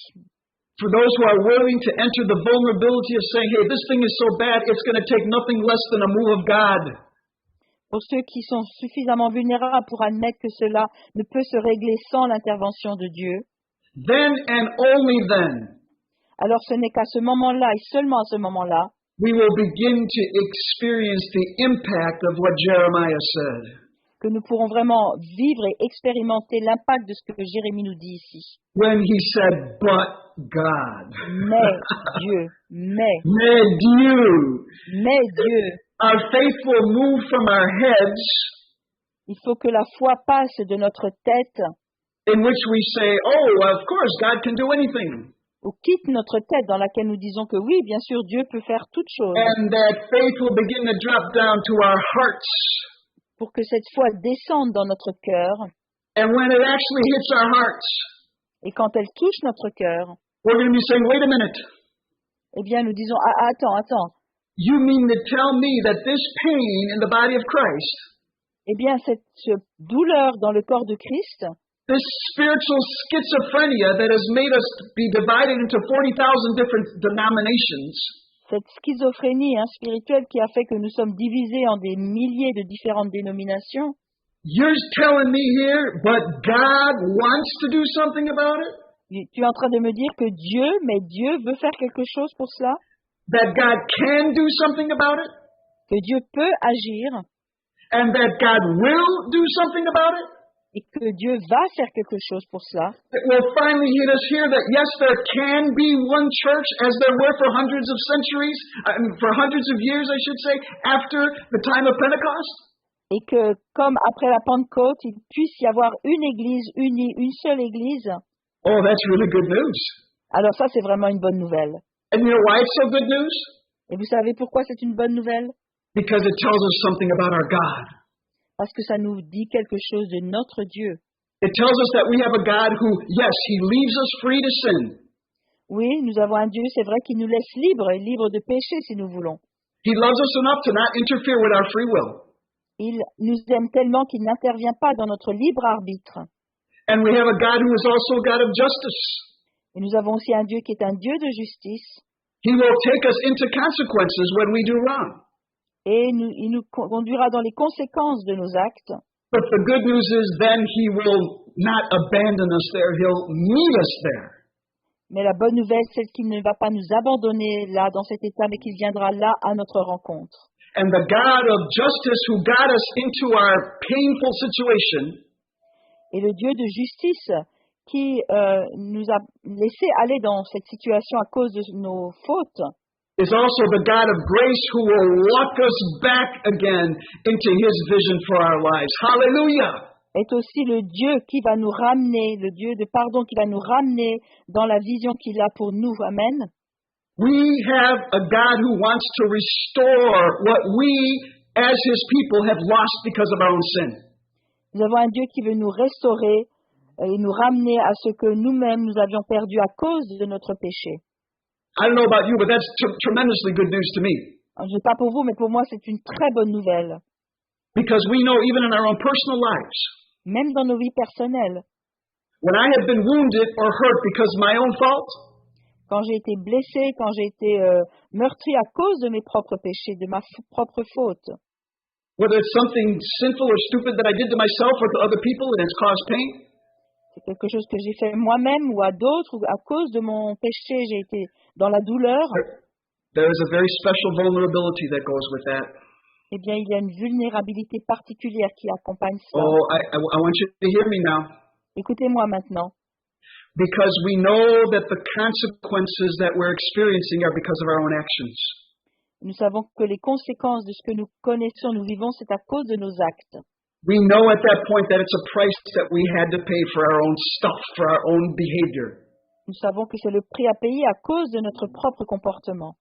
for those who are willing to enter the vulnerability of saying, hey, this thing is so bad, it's going to take nothing less than a move of God. pour ceux qui sont suffisamment vulnérables pour admettre que cela ne peut se régler sans l'intervention de Dieu, Then and only then, alors ce n'est qu'à ce moment-là et seulement à ce moment-là we will begin to experience the impact of what Jeremiah said. que nous pourrons vraiment vivre et expérimenter l'impact de ce que Jérémie nous dit ici. When he said, but God. Mais Dieu, Mais Dieu. Our faith will move from our heads, il faut que la foi passe de notre tête in which we say, oh, of course, God can do anything. ou quitte notre tête dans laquelle nous disons que oui, bien sûr, Dieu peut faire toutes choses, And that faith will begin to drop down to our hearts. pour que cette foi descende dans notre cœur. And when it actually hits our hearts, Et quand elle touche notre cœur, we're going to be saying, wait a minute. eh bien, nous disons, attends. You mean to tell me that this pain in the body of Christ, Eh bien, cette douleur dans le corps de Christ, this spiritual schizophrenia that has made us be divided into 40,000 different denominations, cette schizophrénie spirituelle qui a fait que nous sommes divisés en des milliers de différentes dénominations, you're telling me here, but God wants to do something about it? tu es en train de me dire que Dieu veut faire quelque chose pour cela, That God can do something about it? que Dieu peut agir And that God will do something about it? et que Dieu va faire quelque chose pour cela. It will finally hit us here that yes, there can be one church as there were for hundreds of centuries, for hundreds of years, I should say, after the time of Pentecost. Et que, comme après la Pentecôte, il puisse y avoir une église unie, une seule église. Oh, that's really good news. Alors ça, c'est vraiment une bonne nouvelle. And you know why it's so good news? Et vous savez pourquoi c'est une bonne nouvelle? Because it tells us something about our God. Parce que ça nous dit quelque chose de notre Dieu. It tells us that we have a God who, yes, He leaves us free to sin. Oui, nous avons un Dieu, c'est vrai, qui nous laisse libres de pécher si nous voulons. He loves us enough to not interfere with our free will. Il nous aime tellement qu'il n'intervient pas dans notre libre arbitre. And we have a God who is also a God of justice. Et nous avons aussi un Dieu qui est un Dieu de justice. He will take us into consequences when we do wrong. Et il nous conduira dans les conséquences de nos actes. But the good news is then He will not abandon us there. He'll meet us there. Mais la bonne nouvelle, c'est qu'il ne va pas nous abandonner là, dans cet état, mais qu'il viendra là à notre rencontre. And the God of justice who got us into our painful situation Et le Dieu de justice qui nous a laissé aller dans cette situation à cause de nos fautes is also the God of grace who will walk us back again into His vision for our lives. Hallelujah! est aussi le Dieu qui va nous ramener, le Dieu de pardon qui va nous ramener dans la vision qu'il a pour nous. Amen. We have a God who wants to restore what we, as His people, have lost because of our own sin. Nous avons un Dieu qui veut nous restaurer et nous ramener à ce que nous-mêmes nous avions perdu à cause de notre péché. I don't know about you, but that's tremendously good news to me. Je ne sais pas pour vous, mais pour moi, c'est une très bonne nouvelle. Because we know even in our own personal lives, Même dans nos vies personnelles, when I have been wounded or hurt because of my own fault, quand j'ai été blessée, quand j'ai été meurtrie à cause de mes propres péchés, de ma propre faute, whether it's something sinful or stupid that I did to myself or to other people and it's caused pain, c'est quelque chose que j'ai fait moi-même ou à d'autres, ou à cause de mon péché, j'ai été dans la douleur. there is a very special vulnerability that goes with that. eh bien, il y a une vulnérabilité particulière qui accompagne cela. Oh, I want you to hear me now. Écoutez-moi maintenant. Because we know that the consequences that we're experiencing are because of our own actions. Nous savons que les conséquences de ce que nous connaissons, nous vivons, c'est à cause de nos actes. We know at that point that it's a price that we had to pay for our own stuff, for our own behavior. Nous savons que c'est le prix à payer à cause de notre propre comportement.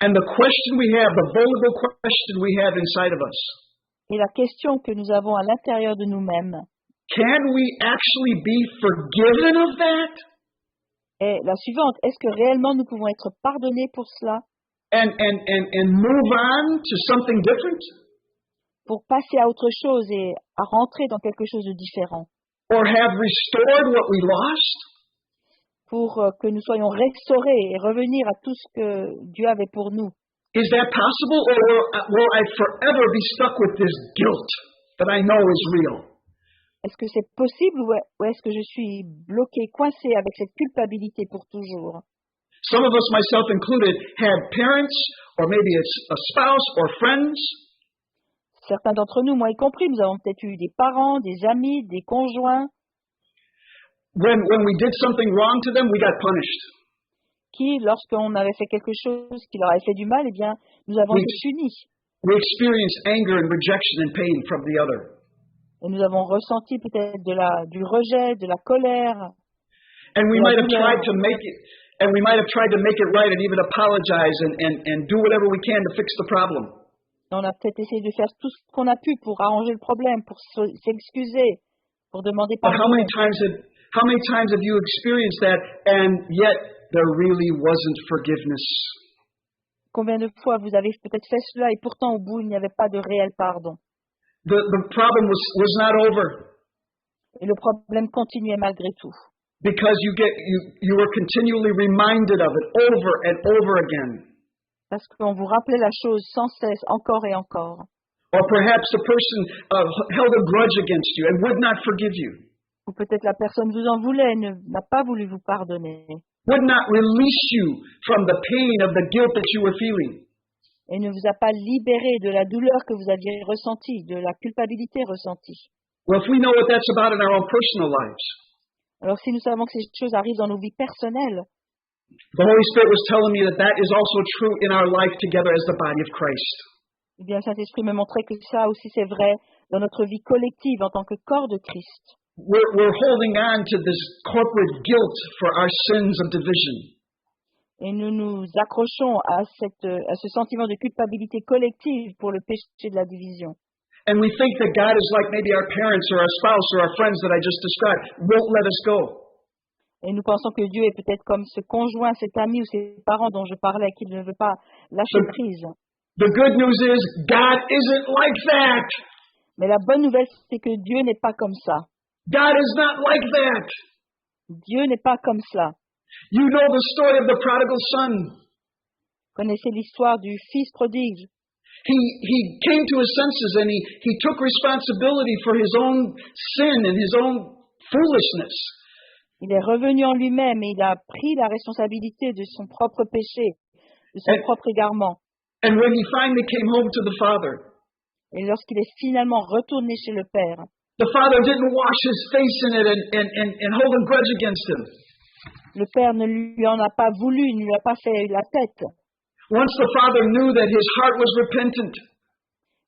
And the question we have, the vulnerable question we have inside of us, Et la question que nous avons à l'intérieur de nous-mêmes can we actually be forgiven of that? est la suivante. Est-ce que réellement nous pouvons être pardonnés pour cela, And move on to something different? pour passer à autre chose et à rentrer dans quelque chose de différent, Or have restored what we lost? pour que nous soyons restaurés et revenir à tout ce que Dieu avait pour nous? Is that possible? Or will I forever be stuck with this guilt that I know is real? Est-ce que c'est possible ou est-ce que je suis bloqué, coincé avec cette culpabilité pour toujours? Some of us, myself included, had parents, or maybe it's a spouse or friends, Certains d'entre nous, moi y compris, nous avons peut-être eu des parents, des amis, des conjoints when we did something wrong to them, we got punished. qui, lorsqu'on avait fait quelque chose qui leur avait fait du mal, eh bien, nous avons Oui. été punis. We experienced anger and rejection and pain from the other. Et nous avons ressenti peut-être du rejet, de la colère. And we La might have douleur. tried to make it, and we might have tried to make it right and even apologize and do whatever we can to fix the problem. On a peut-être essayé de faire tout ce qu'on a pu pour arranger le problème, pour s'excuser, pour demander But pardon. how many times have you experienced that and yet there really wasn't forgiveness? Combien de fois vous avez peut-être fait cela et pourtant au bout il n'y avait pas de réel pardon. The problem was not over Et le problème continuait malgré tout. because you were continually reminded of it over and over again. Parce qu'on vous rappelait la chose sans cesse, encore et encore. Or perhaps the person held a grudge against you and would not forgive you, Ou peut-être la personne vous en voulait et n'a pas voulu vous pardonner. would not release you from the pain of the guilt that you were feeling. Et ne vous a pas libéré de la douleur que vous aviez ressentie, de la culpabilité ressentie. Well, if we know what that's about in our own personal lives, Alors si nous savons que ces choses arrivent dans nos vies personnelles, the Holy Spirit was telling me that that is also true in our life together as the body of Christ. eh bien Saint-Esprit me montrait que ça aussi c'est vrai dans notre vie collective en tant que corps de Christ. We're holding on to this corporate guilt for our sins of division. Et nous nous accrochons à ce sentiment de culpabilité collective pour le péché de la division. And we think that God is like maybe our parents or our spouse or our friends that I just described, won't let us go. Et nous pensons que Dieu est peut-être comme ce conjoint, cet ami ou ces parents dont je parlais, qu'il ne veut pas lâcher prise. The good news is God isn't like that. Mais la bonne nouvelle, c'est que Dieu n'est pas comme ça. God is not like that. Dieu n'est pas comme cela. You know the story of the prodigal son. Connaissez l'histoire du fils prodigue. He came to his senses and he took responsibility for his own sin and his own foolishness. Il est revenu en lui-même et il a pris la responsabilité de son propre péché, de son propre égarement. And when he finally came home to the father, Et lorsqu'il est finalement retourné chez le Père, the father didn't wash his face in it and hold a grudge against him. le Père ne lui en a pas voulu, il ne lui a pas fait la tête. Once the father knew that his heart was repentant,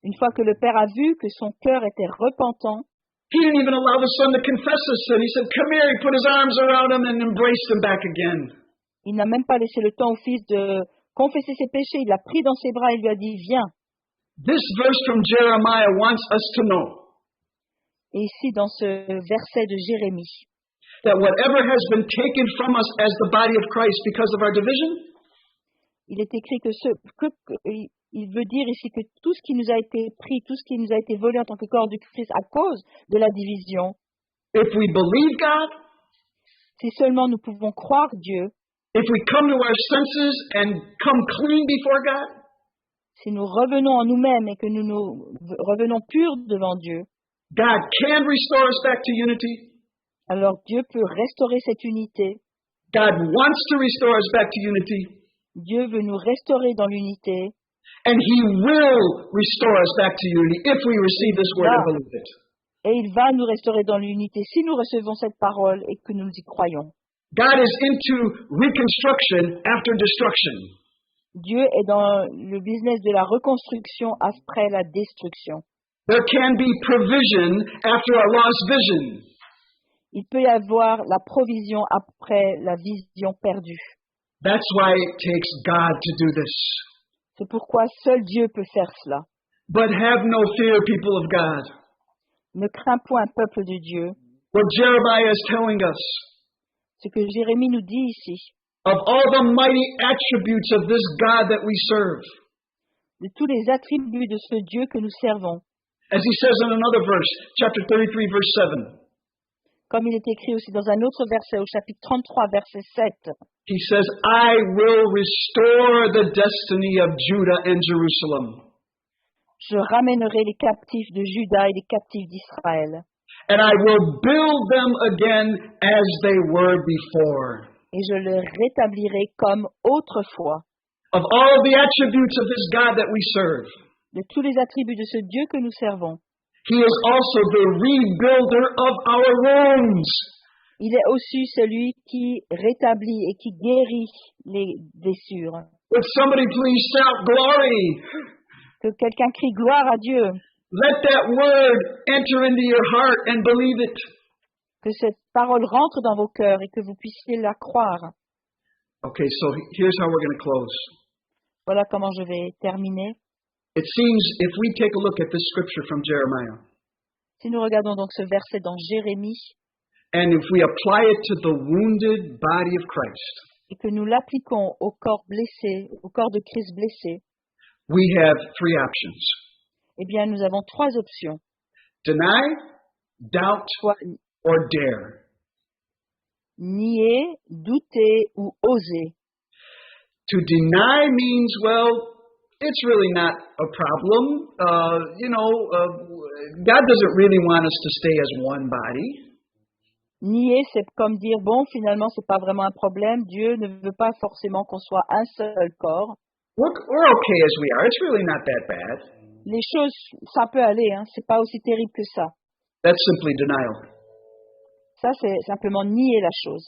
Une fois que le Père a vu que son cœur était repentant, he didn't even allow the son to confess his sin. He said, "Come here." He put his arms around him and embraced him back again. il n'a même pas laissé le temps au fils de confesser ses péchés. Il l'a pris dans ses bras et lui a dit, viens. This verse from Jeremiah wants us to know Et ici, dans ce verset de Jérémie, that whatever has been taken from us as the body of Christ because of our division, il est écrit il veut dire ici que tout ce qui nous a été pris, tout ce qui nous a été volé en tant que corps du Christ à cause de la division, if we believe God, si seulement nous pouvons croire Dieu, if we come to our senses and come clean before God, si nous revenons en nous-mêmes et que nous revenons purs devant Dieu, God can restore us back to unity. alors Dieu peut restaurer cette unité. God wants to restore us back to unity. Dieu veut nous restaurer dans l'unité. And He will restore us back to unity if we receive this word and believe it. Et il va nous restaurer dans l'unité si nous recevons cette parole et que nous y croyons. God is into reconstruction after destruction. Dieu est dans le business de la reconstruction après la destruction. There can be provision after a lost vision. Il peut y avoir la provision après la vision perdue. That's why it takes God to do this. C'est pourquoi seul Dieu peut faire cela. But have no fear, people of God. Ne crains point, peuple de Dieu. What Jeremiah is telling us, Ce que Jérémie nous dit ici, of all the mighty attributes of this God that we serve, de tous les attributs de ce Dieu que nous servons, as he says in another verse, chapter 33, verse 7, comme il est écrit aussi dans un autre verset au chapitre 33, verset 7, he says, I will restore the destiny of Judah and Jerusalem. je ramènerai les captifs de Juda et les captifs d'Israël, And I will build them again as they were before. et je les rétablirai comme autrefois. Of all the attributes of this God that we serve, De tous les attributs de ce Dieu que nous servons, he is also the rebuilder of our wounds. il est aussi celui qui rétablit et qui guérit les blessures. Would somebody please shout glory? Que quelqu'un crie gloire à Dieu, Let that word enter into your heart and believe it. que cette parole rentre dans vos cœurs et que vous puissiez la croire. Okay, so here's how we're going to close. Voilà comment je vais terminer. It seems if we take a look at this scripture from Jeremiah, Si nous regardons donc ce verset dans Jérémie and if we apply it to the wounded body of Christ, et que nous l'appliquons au corps blessé, au corps de Christ blessé, we have three options. eh bien nous avons trois options. Deny, doubt, Soit or dare. nier, douter ou oser. To deny means, well, it's really not a problem. God doesn't really want us to stay as one body. Nier, c'est comme dire, bon, finalement, c'est pas vraiment un problème. Dieu ne veut pas forcément qu'on soit un seul corps. We're okay as we are. It's really not that bad. Les choses, ça peut aller, hein. C'est pas aussi terrible que ça. That's simply denial. Ça, c'est simplement nier la chose.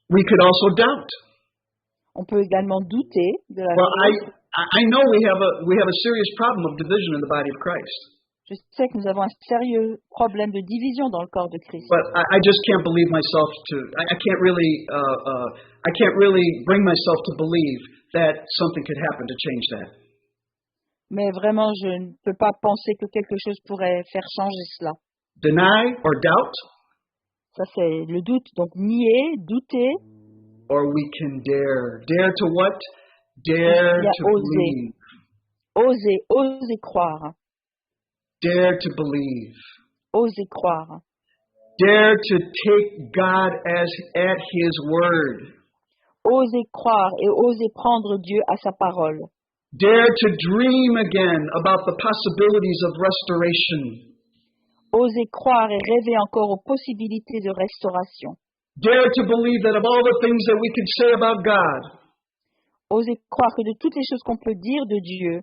We could also doubt. On peut également douter de la Well, chose. I know we have a serious problem of division in the body of Christ. Je sais que nous avons un sérieux problème de division dans le corps de Christ. But I just can't believe myself to. I can't really bring myself to believe that something could happen to change that. Mais vraiment, je ne peux pas penser que quelque chose pourrait faire changer cela. Deny or doubt, Ça, c'est le doute. Donc, nier, douter, or we can dare. Dare to what? Dare Il y a to oser. believe. Oser croire. Dare to believe. Oser croire. Dare to take God at His word. Oser croire et oser prendre Dieu à sa parole. Dare to dream again about the possibilities of restoration. Oser croire et rêver encore aux possibilités de restauration. Dare to believe that of all the things that we could say about God, Oser croire que de toutes les choses qu'on peut dire de Dieu,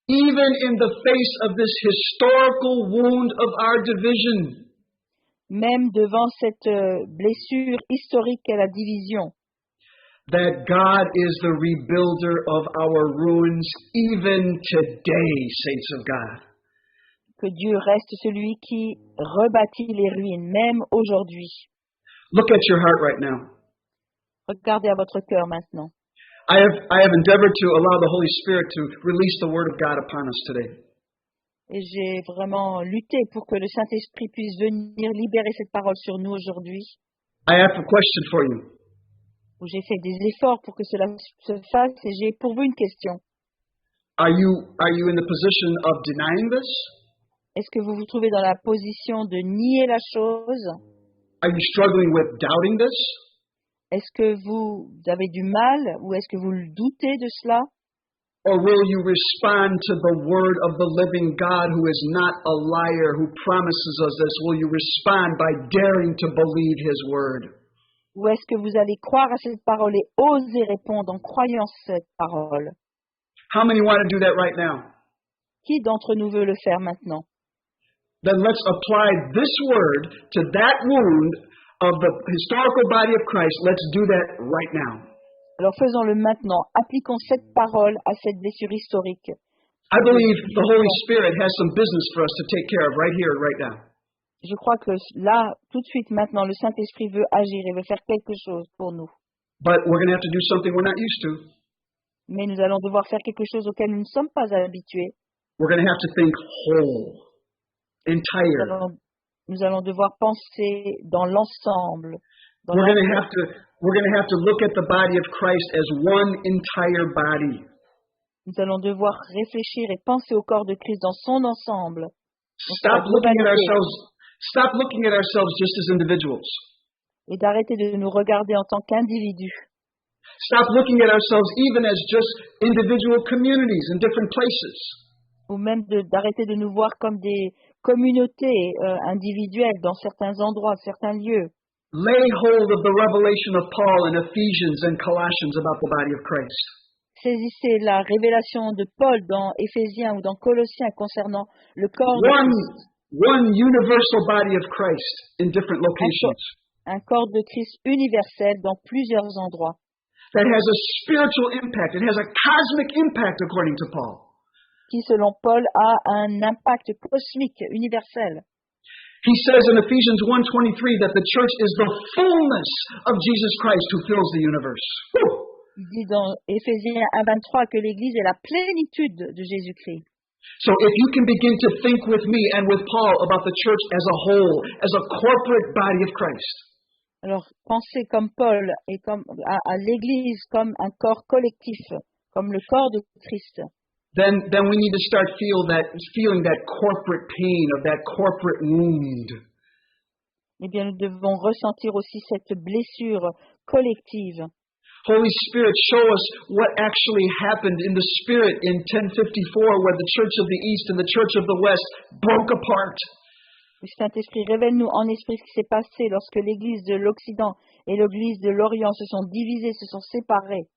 even in the face of this historical wound of our division, même devant cette blessure historique qu'est la division, that God is the rebuilder of our ruins even today, saints of God. que Dieu reste celui qui rebâtit les ruines, même aujourd'hui. Look at your heart right now. Regardez à votre cœur maintenant. I have endeavored to allow the Holy Spirit to release the Word of God upon us today. Et j'ai vraiment lutté pour que le Saint-Esprit puisse venir libérer cette parole sur nous aujourd'hui. I have a question for you. Où j'ai fait des efforts pour que cela se fasse et j'ai pour vous une question. Are you in the position of denying this? Est-ce que vous vous trouvez dans la position de nier la chose? Are you struggling with doubting this? Est-ce que vous avez du mal ou est-ce que vous le doutez de cela? Or will you respond to the word of the living God who is not a liar, who promises us this? Will you respond by daring to believe His word? Ou est-ce que vous allez croire à cette parole et oser répondre en croyant cette parole? How many want to do that right now? Qui d'entre nous veut le faire maintenant? Then let's apply this word to that wound of the historical body of Christ. Let's do that right now. Alors faisons-le maintenant. Appliquons cette parole à cette blessure historique. I believe the Holy Spirit has some business for us to take care of right here and right now. Je crois que là, tout de suite maintenant, le Saint-Esprit veut agir et veut faire quelque chose pour nous. But we're going to have to do something we're not used to. Mais nous allons devoir faire quelque chose auquel nous ne sommes pas habitués. We're going to have to think whole, entire. Nous allons devoir penser dans l'ensemble. We're going to have to look at the body of Christ as one entire body. Nous allons devoir réfléchir et penser au corps de Christ dans son ensemble. Stop looking at ourselves just as individuals. Et d'arrêter de nous regarder en tant qu'individus. Stop looking at ourselves even as just individual communities in different places. Ou même d'arrêter de nous voir comme des communautés individuelles dans certains endroits, certains lieux. Lay hold of the revelation of Paul in Ephesians and Colossians about the body of Christ. Saisissez la révélation de Paul dans Éphésiens ou dans Colossiens concernant le corps de Christ. One universal body of Christ in different locations. Un corps de Christ universel dans plusieurs endroits. That has a spiritual impact. It has a cosmic impact according to Paul. Qui, selon Paul, a un impact cosmique, universel. He says in Ephesians 1:23 that the church is the fullness of Jesus Christ who fills the universe. Woo! Il dit dans Éphésiens 1:23 que l'Église est la plénitude de Jésus-Christ. So if you can begin to think with me and with Paul about the church as a whole, as a corporate body of Christ. Alors, pensez comme Paul et comme à l'Église comme un corps collectif, comme le corps de Christ. Then we need to start feeling that corporate pain of that corporate wound. Eh bien, nous devons ressentir aussi cette blessure collective. Holy Spirit, show us what actually happened in the Spirit in 1054 where the Church of the East and the Church of the West broke apart. Le Saint-Esprit, révèle-nous en esprit ce qui s'est passé lorsque l'Église de l'Occident et l'Église de l'Orient se sont divisées, se sont séparées.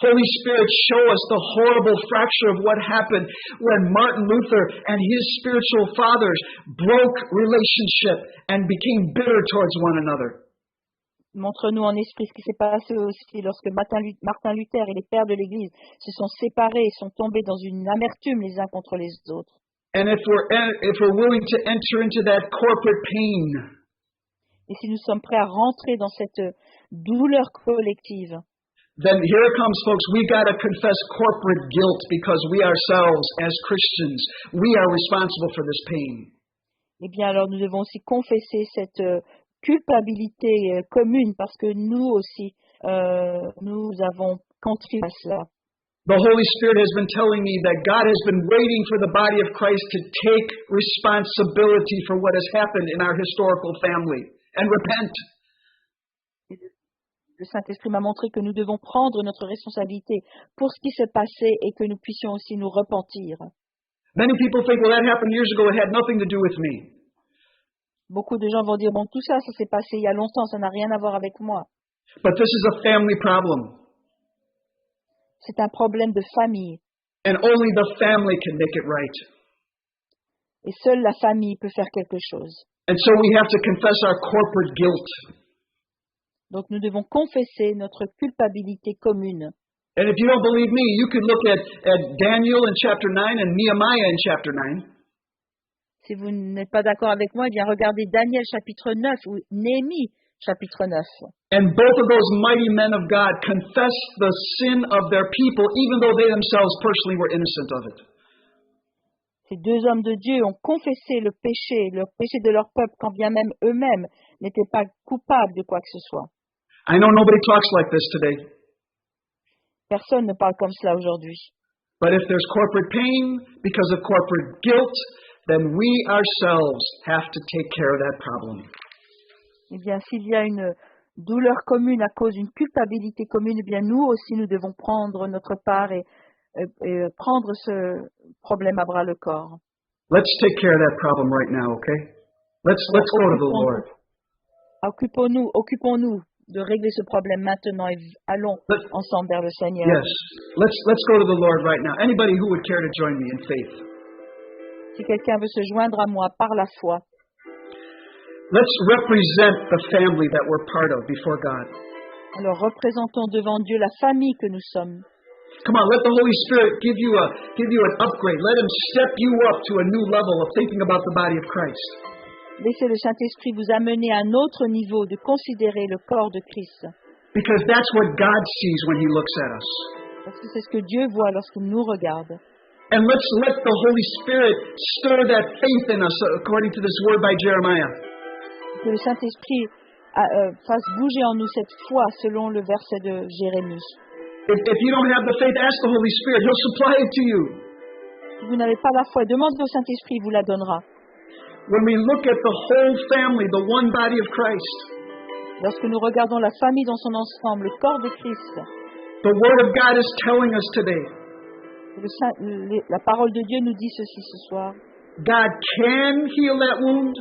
Holy Spirit, show us the horrible fracture of what happened when Martin Luther and his spiritual fathers broke relationship and became bitter towards one another. Montre-nous en esprit ce qui s'est passé aussi lorsque Martin Luther et les pères de l'Église se sont séparés et sont tombés dans une amertume les uns contre les autres. And if we're willing to enter into that corporate pain, et si nous sommes prêts à rentrer dans cette douleur collective, then here it comes, folks. We got to confess corporate guilt because we ourselves, as Christians, we are responsible for this pain. Eh bien, alors nous devons aussi confesser cette culpabilité commune parce que nous aussi, nous avons contribué à cela. The Holy Spirit has been telling me that God has been waiting for the body of Christ to take responsibility for what has happened in our historical family and repent. Le Saint-Esprit m'a montré que nous devons prendre notre responsabilité pour ce qui s'est passé et que nous puissions aussi nous repentir. Many people think, well, that happened years ago. It had nothing to do with me. Beaucoup de gens vont dire, bon, tout ça, ça s'est passé il y a longtemps, ça n'a rien à voir avec moi. But this is a family problem. C'est un problème de famille. And only the family can make it right. Et seule la famille peut faire quelque chose. And so we have to confess our corporate guilt. Donc nous devons confesser notre culpabilité commune. And if you don't believe me, you could look at Daniel in chapter 9 and Nehemiah in chapter 9. Si vous n'êtes pas d'accord avec moi, eh bien regardez Daniel chapitre 9 ou Néhémie chapitre 9. And both of those mighty men of God confessed the sin of their people, even though they themselves personally were innocent of it. Ces deux hommes de Dieu ont confessé le péché de leur peuple, quand bien même eux-mêmes n'étaient pas coupables de quoi que ce soit. I know nobody talks like this today. Personne ne parle comme cela aujourd'hui. But if there's corporate pain because of corporate guilt, then we ourselves have to take care of that problem. Eh bien, s'il y a une douleur commune à cause d'une culpabilité commune, eh bien, nous aussi, nous devons prendre notre part et prendre ce problème à bras le corps. Let's take care of that problem right now, okay? Let's go to the Lord. Occupons-nous de régler ce problème maintenant et allons ensemble vers le Seigneur. Yes. Let's go to the Lord right now. Anybody who would care to join me in faith. Si quelqu'un veut se joindre à moi par la foi, Let's represent the family that we're part of before God. alors représentons devant Dieu la famille que nous sommes. Come on, let the Holy Spirit give you an upgrade. Let Him step you up to a new level of thinking about the body of Christ. Laissez le Saint-Esprit vous amener à un autre niveau de considérer le corps de Christ. Because that's what God sees when He looks at us. Parce que c'est ce que Dieu voit lorsqu'il nous regarde. And let's let the Holy Spirit stir that faith in us according to this word by Jeremiah. Que le Saint-Esprit fasse bouger en nous cette foi selon le verset de Jérémie. If you don't have the faith, ask the Holy Spirit. He'll supply it to you. Si vous n'avez pas la foi, demandez au Saint-Esprit, il vous la donnera. When we look at the whole family, the one body of Christ, Lorsque nous regardons la famille dans son ensemble, le corps de Christ, the Word of God is telling us today, la parole de Dieu nous dit ceci ce soir, God can heal that wound.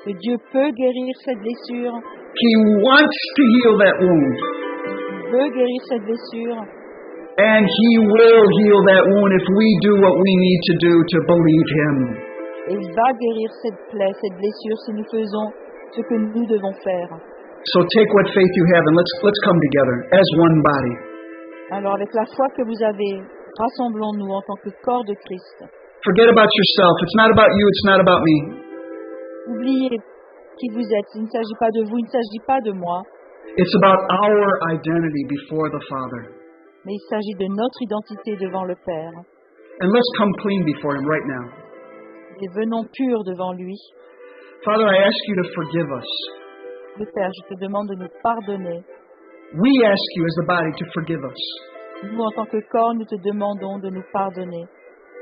que Dieu peut guérir cette blessure, He wants to heal that wound. il veut guérir cette blessure, And He will heal that wound if we do what we need to do to believe Him. et il va guérir cette plaie, cette blessure, si nous faisons ce que nous devons faire. So take what faith you have and let's come together as one body. Alors avec la foi que vous avez, rassemblons-nous en tant que corps de Christ. Forget about yourself. It's not about you. It's not about me. Oubliez qui vous êtes, il ne s'agit pas de vous, il ne s'agit pas de moi, It's about our identity before the Father. mais il s'agit de notre identité devant le Père. And let's come clean before Him right now. Et venons purs devant lui. Father, I ask you to forgive us. Le Père, je te demande de nous pardonner. We ask you as the body to forgive us. Nous, en tant que corps, nous te demandons de nous pardonner.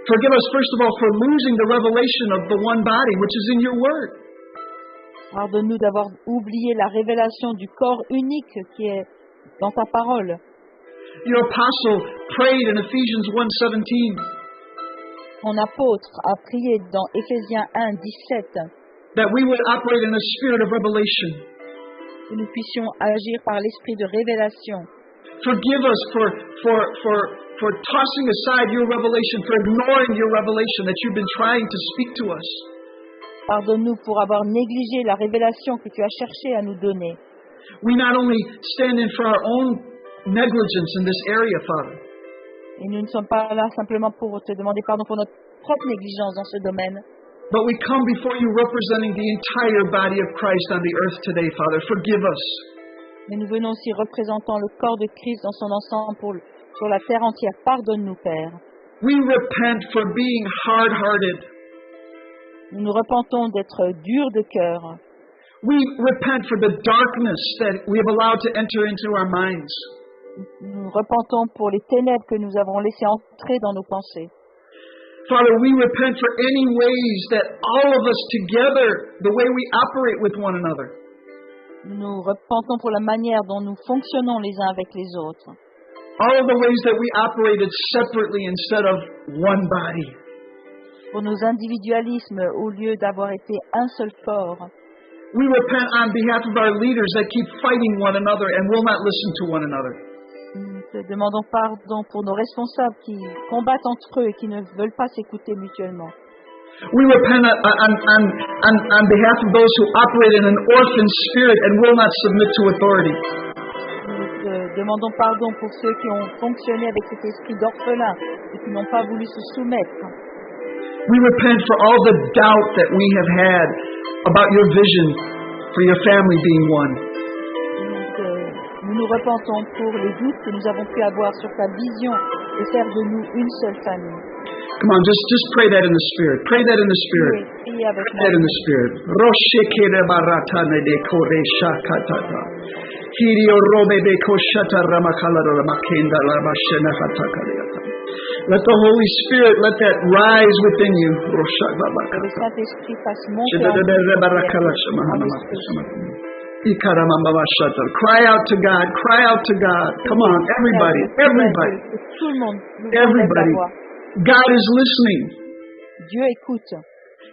Forgive us, first of all, for losing the revelation of the one body, which is in your Word. Pardonne-nous d'avoir oublié la révélation du corps unique qui est dans ta parole. Your apostle prayed in Ephesians 1:17 Mon apôtre a prié dans Éphésiens 1, 17 that we would operate in a spirit of revelation. que nous puissions agir par l'esprit de révélation. Forgive us for tossing aside your revelation, for ignoring your revelation that you've been trying to speak to us. Pardonne-nous pour avoir négligé la révélation que tu as cherché à nous donner. We not only stand in for our own negligence in this area, Father, Et nous ne sommes pas là simplement pour te demander pardon pour notre propre négligence dans ce domaine, but we come before you representing the entire body of Christ on the earth today, Father. Forgive us. mais nous venons aussi représentant le corps de Christ dans son ensemble sur la terre entière. Pardonne-nous, Père. We repent for being hard-hearted. Nous nous repentons d'être durs de cœur. We repent for the darkness that we have allowed to enter into our minds. Nous nous repentons pour les ténèbres que nous avons laissées entrer dans nos pensées. Father, we repent for any ways that all of us together, the way we operate with one another, Nous nous repentons pour la manière dont nous fonctionnons les uns avec les autres. all of the ways that we operated separately instead of one body. Pour nos individualismes au lieu d'avoir été un seul corps. We repent on behalf of our leaders that keep fighting one another and will not listen to one another. Nous te demandons pardon pour nos responsables qui combattent entre eux et qui ne veulent pas s'écouter mutuellement. We repent on behalf of those who operate in an orphan spirit and will not submit to authority. Nous te demandons pardon pour ceux qui ont fonctionné avec cet esprit d'orphelin et qui n'ont pas voulu se soumettre. We repent for all the doubt that we have had about your vision for your family being one. Nous nous repentons pour les doutes que nous avons pu avoir sur ta vision de faire de nous une seule famille. Come on, just pray that in the Spirit. Pray that in the Spirit. Priez avec Pray that in the Spirit. Roshekere baratane de kore shakatata. Hirio robe de koshata ramakala ramakenda ramashena hatakariata. Let the Holy Spirit, let that rise within you. Que le Saint-Esprit fasse monter en nous. Cry out to God. Cry out to God. Come on, everybody. Everybody. Tout le monde. Everybody. God is listening. Dieu écoute.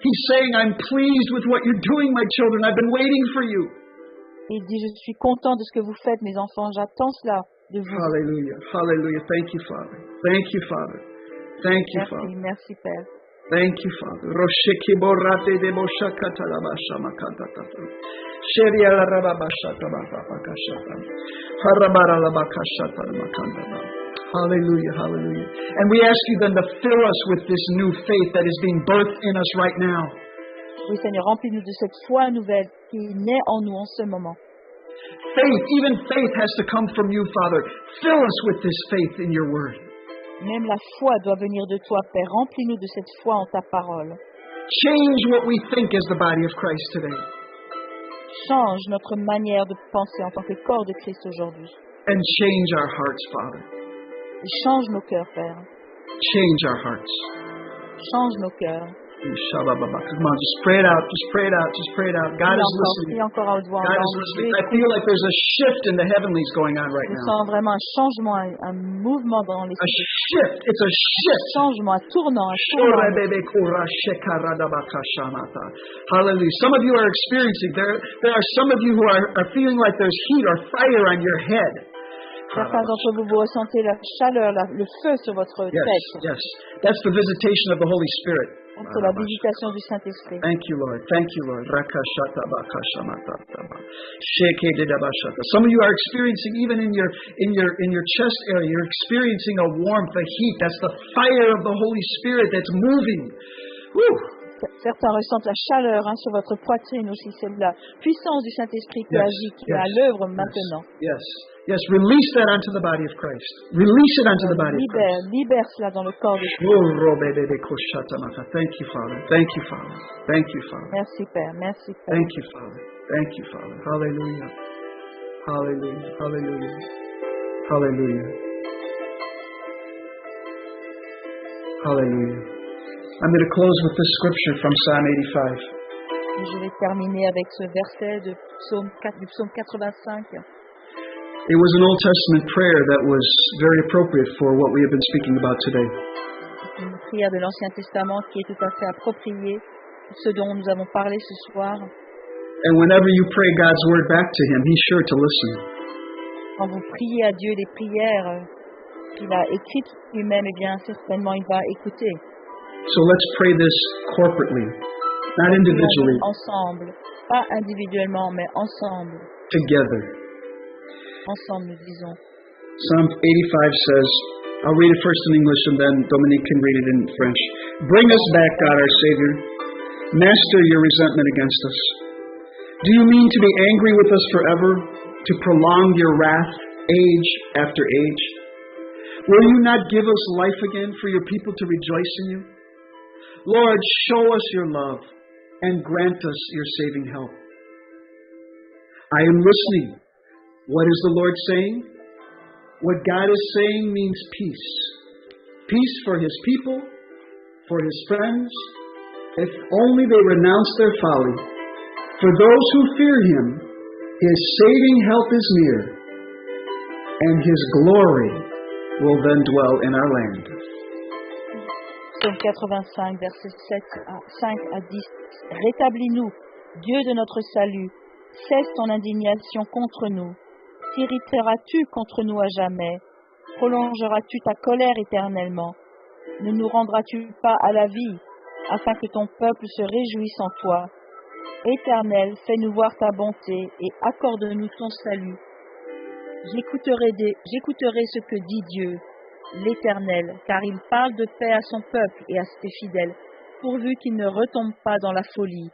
He's saying, I'm pleased with what you're doing, my children. I've been waiting for you. Et il dit, je suis content de ce que vous faites, mes enfants, j'attends cela de vous. Hallelujah. Hallelujah. Thank you, Father. Thank you, Father. Thank you, Father. Merci, merci Père. Thank you, Father. Rosheki borate de boshakata la bashamakata tata. Sheria la rabashata bakashata. Harabara la bakashata makanda. Hallelujah, hallelujah. And we ask you then to fill us with this new faith that is being birthed in us right now. Oui, Seigneur, remplis-nous de cette foi nouvelle qui naît en nous en ce moment. Faith, even faith has to come from you, Father. Fill us with this faith in your word. Même la foi doit venir de toi, Père. Remplis-nous de cette foi en ta parole. Change what we think as the body of Christ today. Change notre manière de penser en tant que corps de Christ aujourd'hui. And change our hearts, Father. Et change nos cœurs, Père. Change our hearts. Change nos cœurs. Come on, just pray it out. Just pray it out. Just pray it out. God is listening. Prie encore à haute voix. God is listening. I feel like there's a shift in the heavenlies going on right Je now. sens vraiment un changement, un mouvement dans A l'esprit. shift. It's a shift. Un changement, un tournant, un tournant. Hallelujah. Some of you are experiencing, there are some of you who are feeling like there's heat or fire on your head. Certains d'entre vous, vous ressentez la chaleur, le feu sur votre Yes, tête. yes. That's the visitation of the Holy Spirit. C'est la visitation du Saint-Esprit. Thank you, Lord. Thank you, Lord. Some of you are experiencing, even in your chest area, you're experiencing a warmth, a heat. That's the fire of the Holy Spirit that's moving. Woo! Certains ressentent la chaleur sur votre poitrine aussi. C'est la puissance du Saint-Esprit qui Yes, agit, qui yes, est à l'œuvre maintenant. Yes, yes. Release that onto the body of Christ. Release it onto the body of Christ. Libère cela dans le corps de Christ. Thank you, Father. Thank you, Father. Thank you, Father. Merci Père, merci Père. Thank you, Father. Thank you, Father. Hallelujah. Hallelujah. Hallelujah. Hallelujah. Hallelujah. I'm going to close with this scripture from Psalm 85. Et je vais terminer avec ce verset du psaume 85. It was an Old Testament prayer that was very appropriate for what we have been speaking about today. C'est une prière de l'Ancien Testament qui est tout à fait appropriée pour ce dont nous avons parlé ce soir. And whenever you pray God's word back to Him, He's sure to listen. Quand vous priez à Dieu des prières qu'il a écrites lui-même, eh bien certainement il va écouter. So let's pray this corporately, not individually, Ensemble, pas individuellement, mais ensemble. together. Ensemble, nous disons. Psalm 85 says, I'll read it first in English and then Dominique can read it in French. Bring us back, God our Savior. Master your resentment against us. Do you mean to be angry with us forever, to prolong your wrath age after age? Will you not give us life again for your people to rejoice in you? Lord, show us your love and grant us your saving help. I am listening. What is the Lord saying? What God is saying means peace. Peace for His people, for His friends, if only they renounce their folly. For those who fear Him, His saving help is near, and His glory will then dwell in our land. Psaume 85, versets 5 à 10. Rétablis-nous, Dieu de notre salut. Cesse ton indignation contre nous. T'irriteras-tu contre nous à jamais? Prolongeras-tu ta colère éternellement? Ne nous rendras-tu pas à la vie, afin que ton peuple se réjouisse en toi? Éternel, fais-nous voir ta bonté et accorde-nous ton salut. J'écouterai ce que dit Dieu, l'Éternel, car il parle de paix à son peuple et à ses fidèles, pourvu qu'il ne retombe pas dans la folie.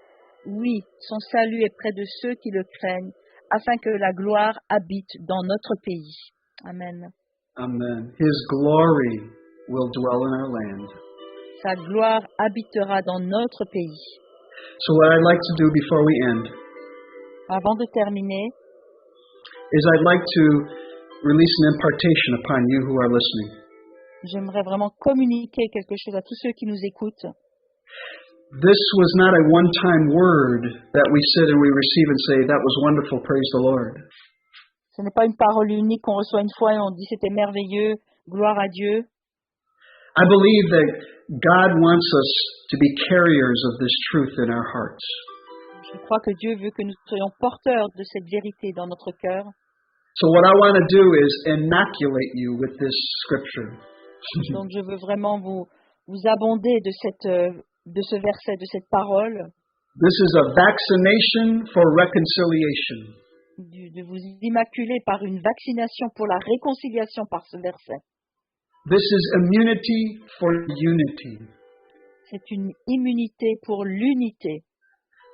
Oui, son salut est près de ceux qui le craignent, afin que la gloire habite dans notre pays. Amen. Amen. His glory will dwell in our land. Sa gloire habitera dans notre pays. So what I'd like to do before we end Avant de terminer, is I'd like to release an impartation upon you who are listening. j'aimerais vraiment communiquer quelque chose à tous ceux qui nous écoutent. This was not a one-time word that we sit and we receive and say, that was wonderful, praise the Lord. Ce n'est pas une parole unique qu'on reçoit une fois et on dit c'était merveilleux, gloire à Dieu. I believe that God wants us to be carriers of this truth in our hearts. Je crois que Dieu veut que nous soyons porteurs de cette vérité dans notre cœur. So what I want to do is inoculate you with this scripture. Donc je veux vraiment vous abonder de ce verset, de cette parole, This is a vaccination for reconciliation. de vous immaculer par une vaccination pour la réconciliation par ce verset. This is immunity for unity. C'est une immunité pour l'unité.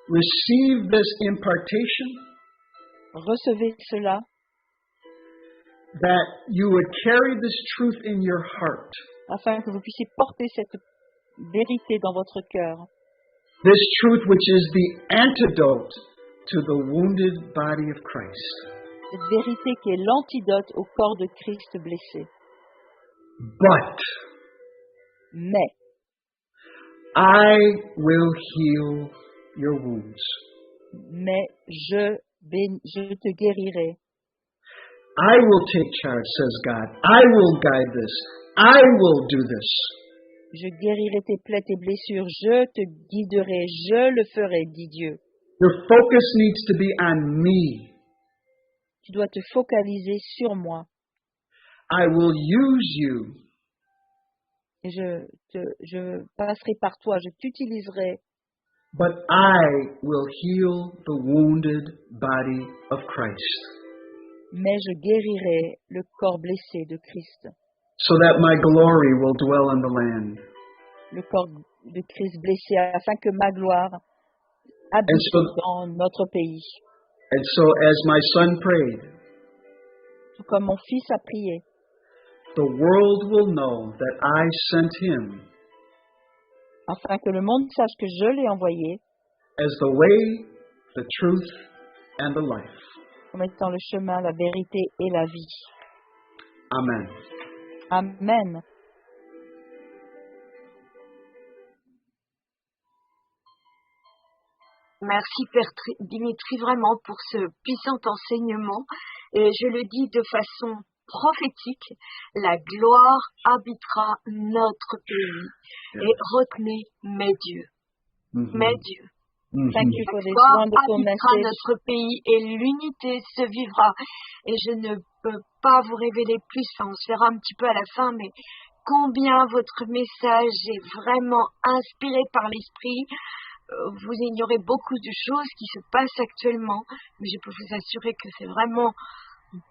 Receive this impartation Recevez cela, that you would carry this truth in your heart. afin que vous puissiez porter cette vérité dans votre cœur. This truth which is the antidote to the wounded body of Christ. Cette vérité qui est l'antidote au corps de Christ blessé. But Mais I will heal your wounds. je te guérirai. I will take charge, says God. I will guide this. I will do this. Je guérirai tes plaies, tes blessures. Je te guiderai. Je le ferai, dit Dieu. Your focus needs to be on me. Tu dois te focaliser sur moi. I will use you. Et je passerai par toi. Je t'utiliserai. But I will heal the wounded body of Christ, Mais je guérirai le corps blessé de Christ. so that my glory will dwell in the land. Le corps de Christ blessé, afin que ma gloire habite And so- dans notre pays. And so, as my son prayed, Tout comme mon fils a prié, the world will know that I sent him afin que le monde sache que je l'ai envoyé as the way, the truth, and the life. comme étant le chemin, la vérité et la vie. Amen. Amen. Merci Père Dimitri vraiment pour ce puissant enseignement. Et je le dis de façon prophétique, la gloire habitera notre pays. Et retenez mes dieux. Mes dieux. Thank you for La this gloire wonderful habitera message. notre pays et l'unité se vivra. Et je ne peux pas vous révéler plus, enfin, on se verra un petit peu à la fin, mais combien votre message est vraiment inspiré par l'Esprit. Vous ignorez beaucoup de choses qui se passent actuellement, mais je peux vous assurer que c'est vraiment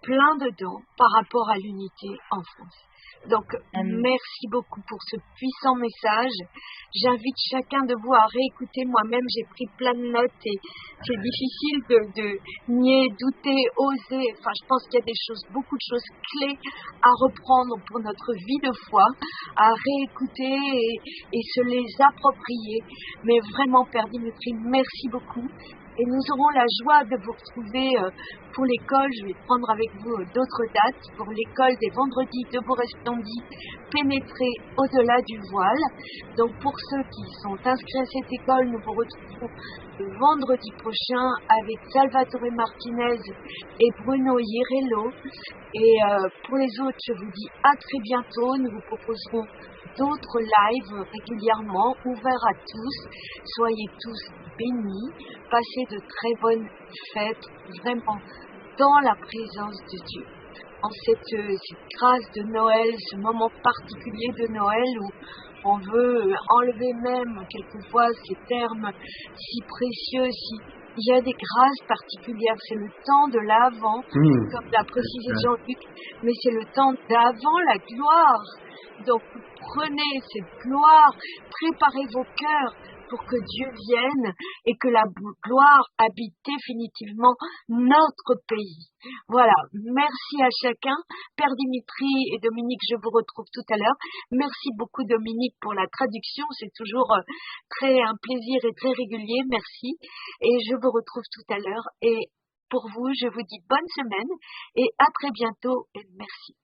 plein dedans par rapport à l'unité en France. Donc, merci beaucoup pour ce puissant message. J'invite chacun de vous à réécouter. Moi-même, j'ai pris plein de notes et c'est difficile de nier, douter, oser. Enfin, je pense qu'il y a des choses, beaucoup de choses clés à reprendre pour notre vie de foi, à réécouter et se les approprier. Mais vraiment, Père Dimitri, merci beaucoup. Et nous aurons la joie de vous retrouver pour l'école. Je vais prendre avec vous d'autres dates pour l'école des vendredis de Bourg-Esplandy, pénétrer au-delà du voile. Donc pour ceux qui sont inscrits à cette école, nous vous retrouverons le vendredi prochain avec Salvatore Martinez et Bruno Irello. Et pour les autres, je vous dis à très bientôt. Nous vous proposerons d'autres lives régulièrement, ouverts à tous. Soyez tous bénis, passez de très bonnes fêtes, vraiment dans la présence de Dieu. En cette grâce de Noël, ce moment particulier de Noël où on veut enlever même quelquefois ces termes si précieux, il y a des grâces particulières, c'est le temps de l'avant, comme l'a précisé Jean-Luc, mais c'est le temps d'avant la gloire. Donc prenez cette gloire, préparez vos cœurs pour que Dieu vienne et que la gloire habite définitivement notre pays. Voilà, merci à chacun. Père Dimitri et Dominique, je vous retrouve tout à l'heure. Merci beaucoup Dominique pour la traduction, c'est toujours un plaisir et très régulier, merci. Et je vous retrouve tout à l'heure. Et pour vous, je vous dis bonne semaine et à très bientôt et merci.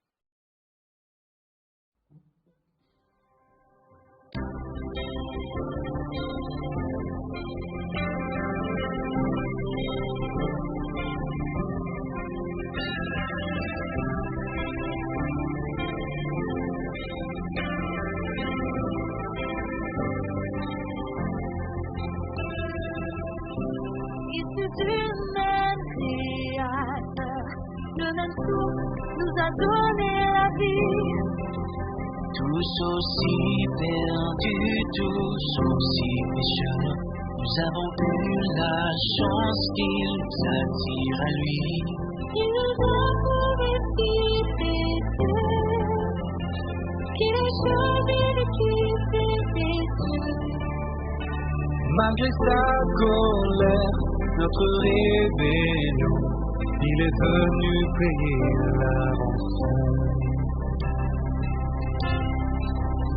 tout nous a donné la vie. Tous aussi perdus, tous aussi pécheurs, nous avons eu la chance qu'il nous attire à lui. Il nous a sauvés si pécheurs, qu'il a choisi de quitter Jésus. Malgré sa colère, notre rébellion, il est venu payer la rançon.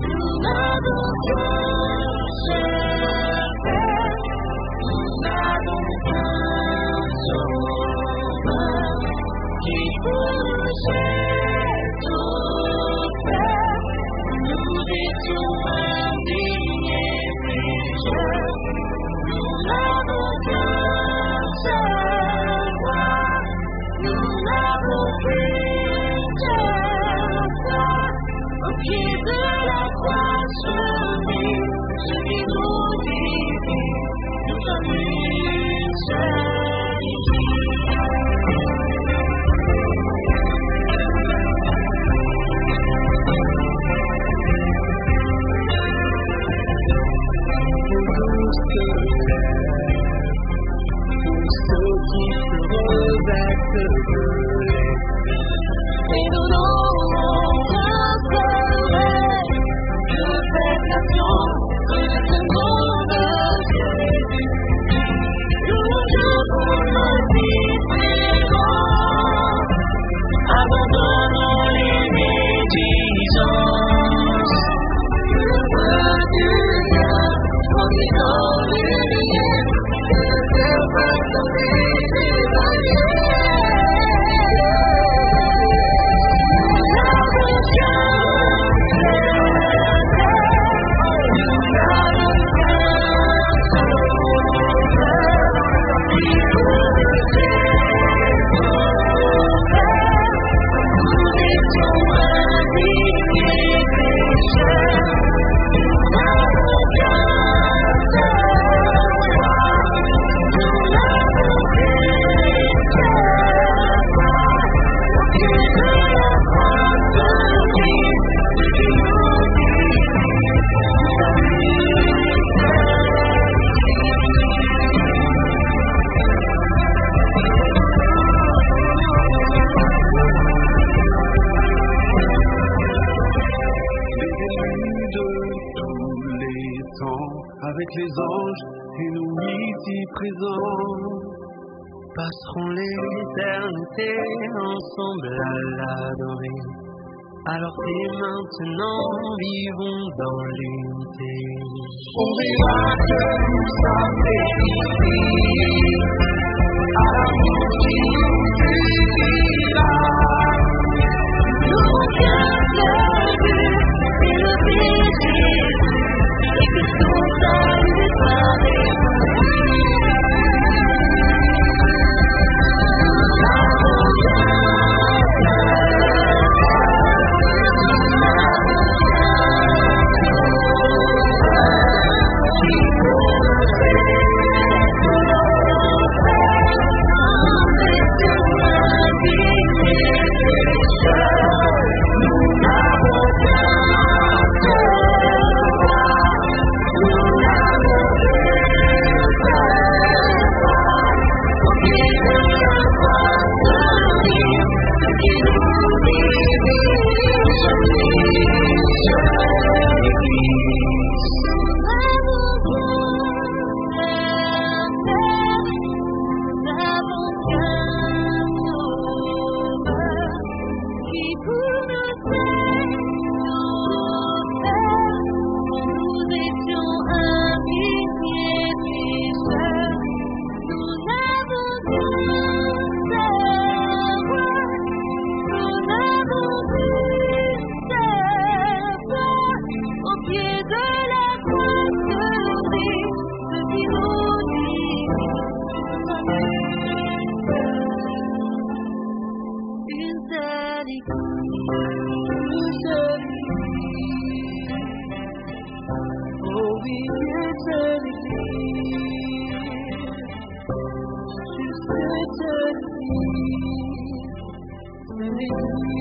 Nous n'avons qu'un seul Père, nous n'avons qu'un Sauveur, qui pour nous sait tout faire. Nous étions indignes et pécheurs, nous n'avons qu'un seul roi, nous n'avons qu'une seule foi. Au pied de la croix, celui nous divise, nous sommes une seule église. Ceux qui se revêtent de Et nous n'aurons qu'un seul rêve, de faire nation, que ce nom de Jésus. Nous pour nos différents, abandonnons les médisances. Le roi du bien, conduisons l'unité, que le cœur va tomber des barrières. avec les anges et nous ici présents, passerons l'éternité ensemble à l'adorer. Alors dès maintenant, vivons dans l'unité. On verra que nous sommes bénis à l'amour qui nous unira. Nous bien perdus, c'est le péché, et que son salut est paré. Hallelujah.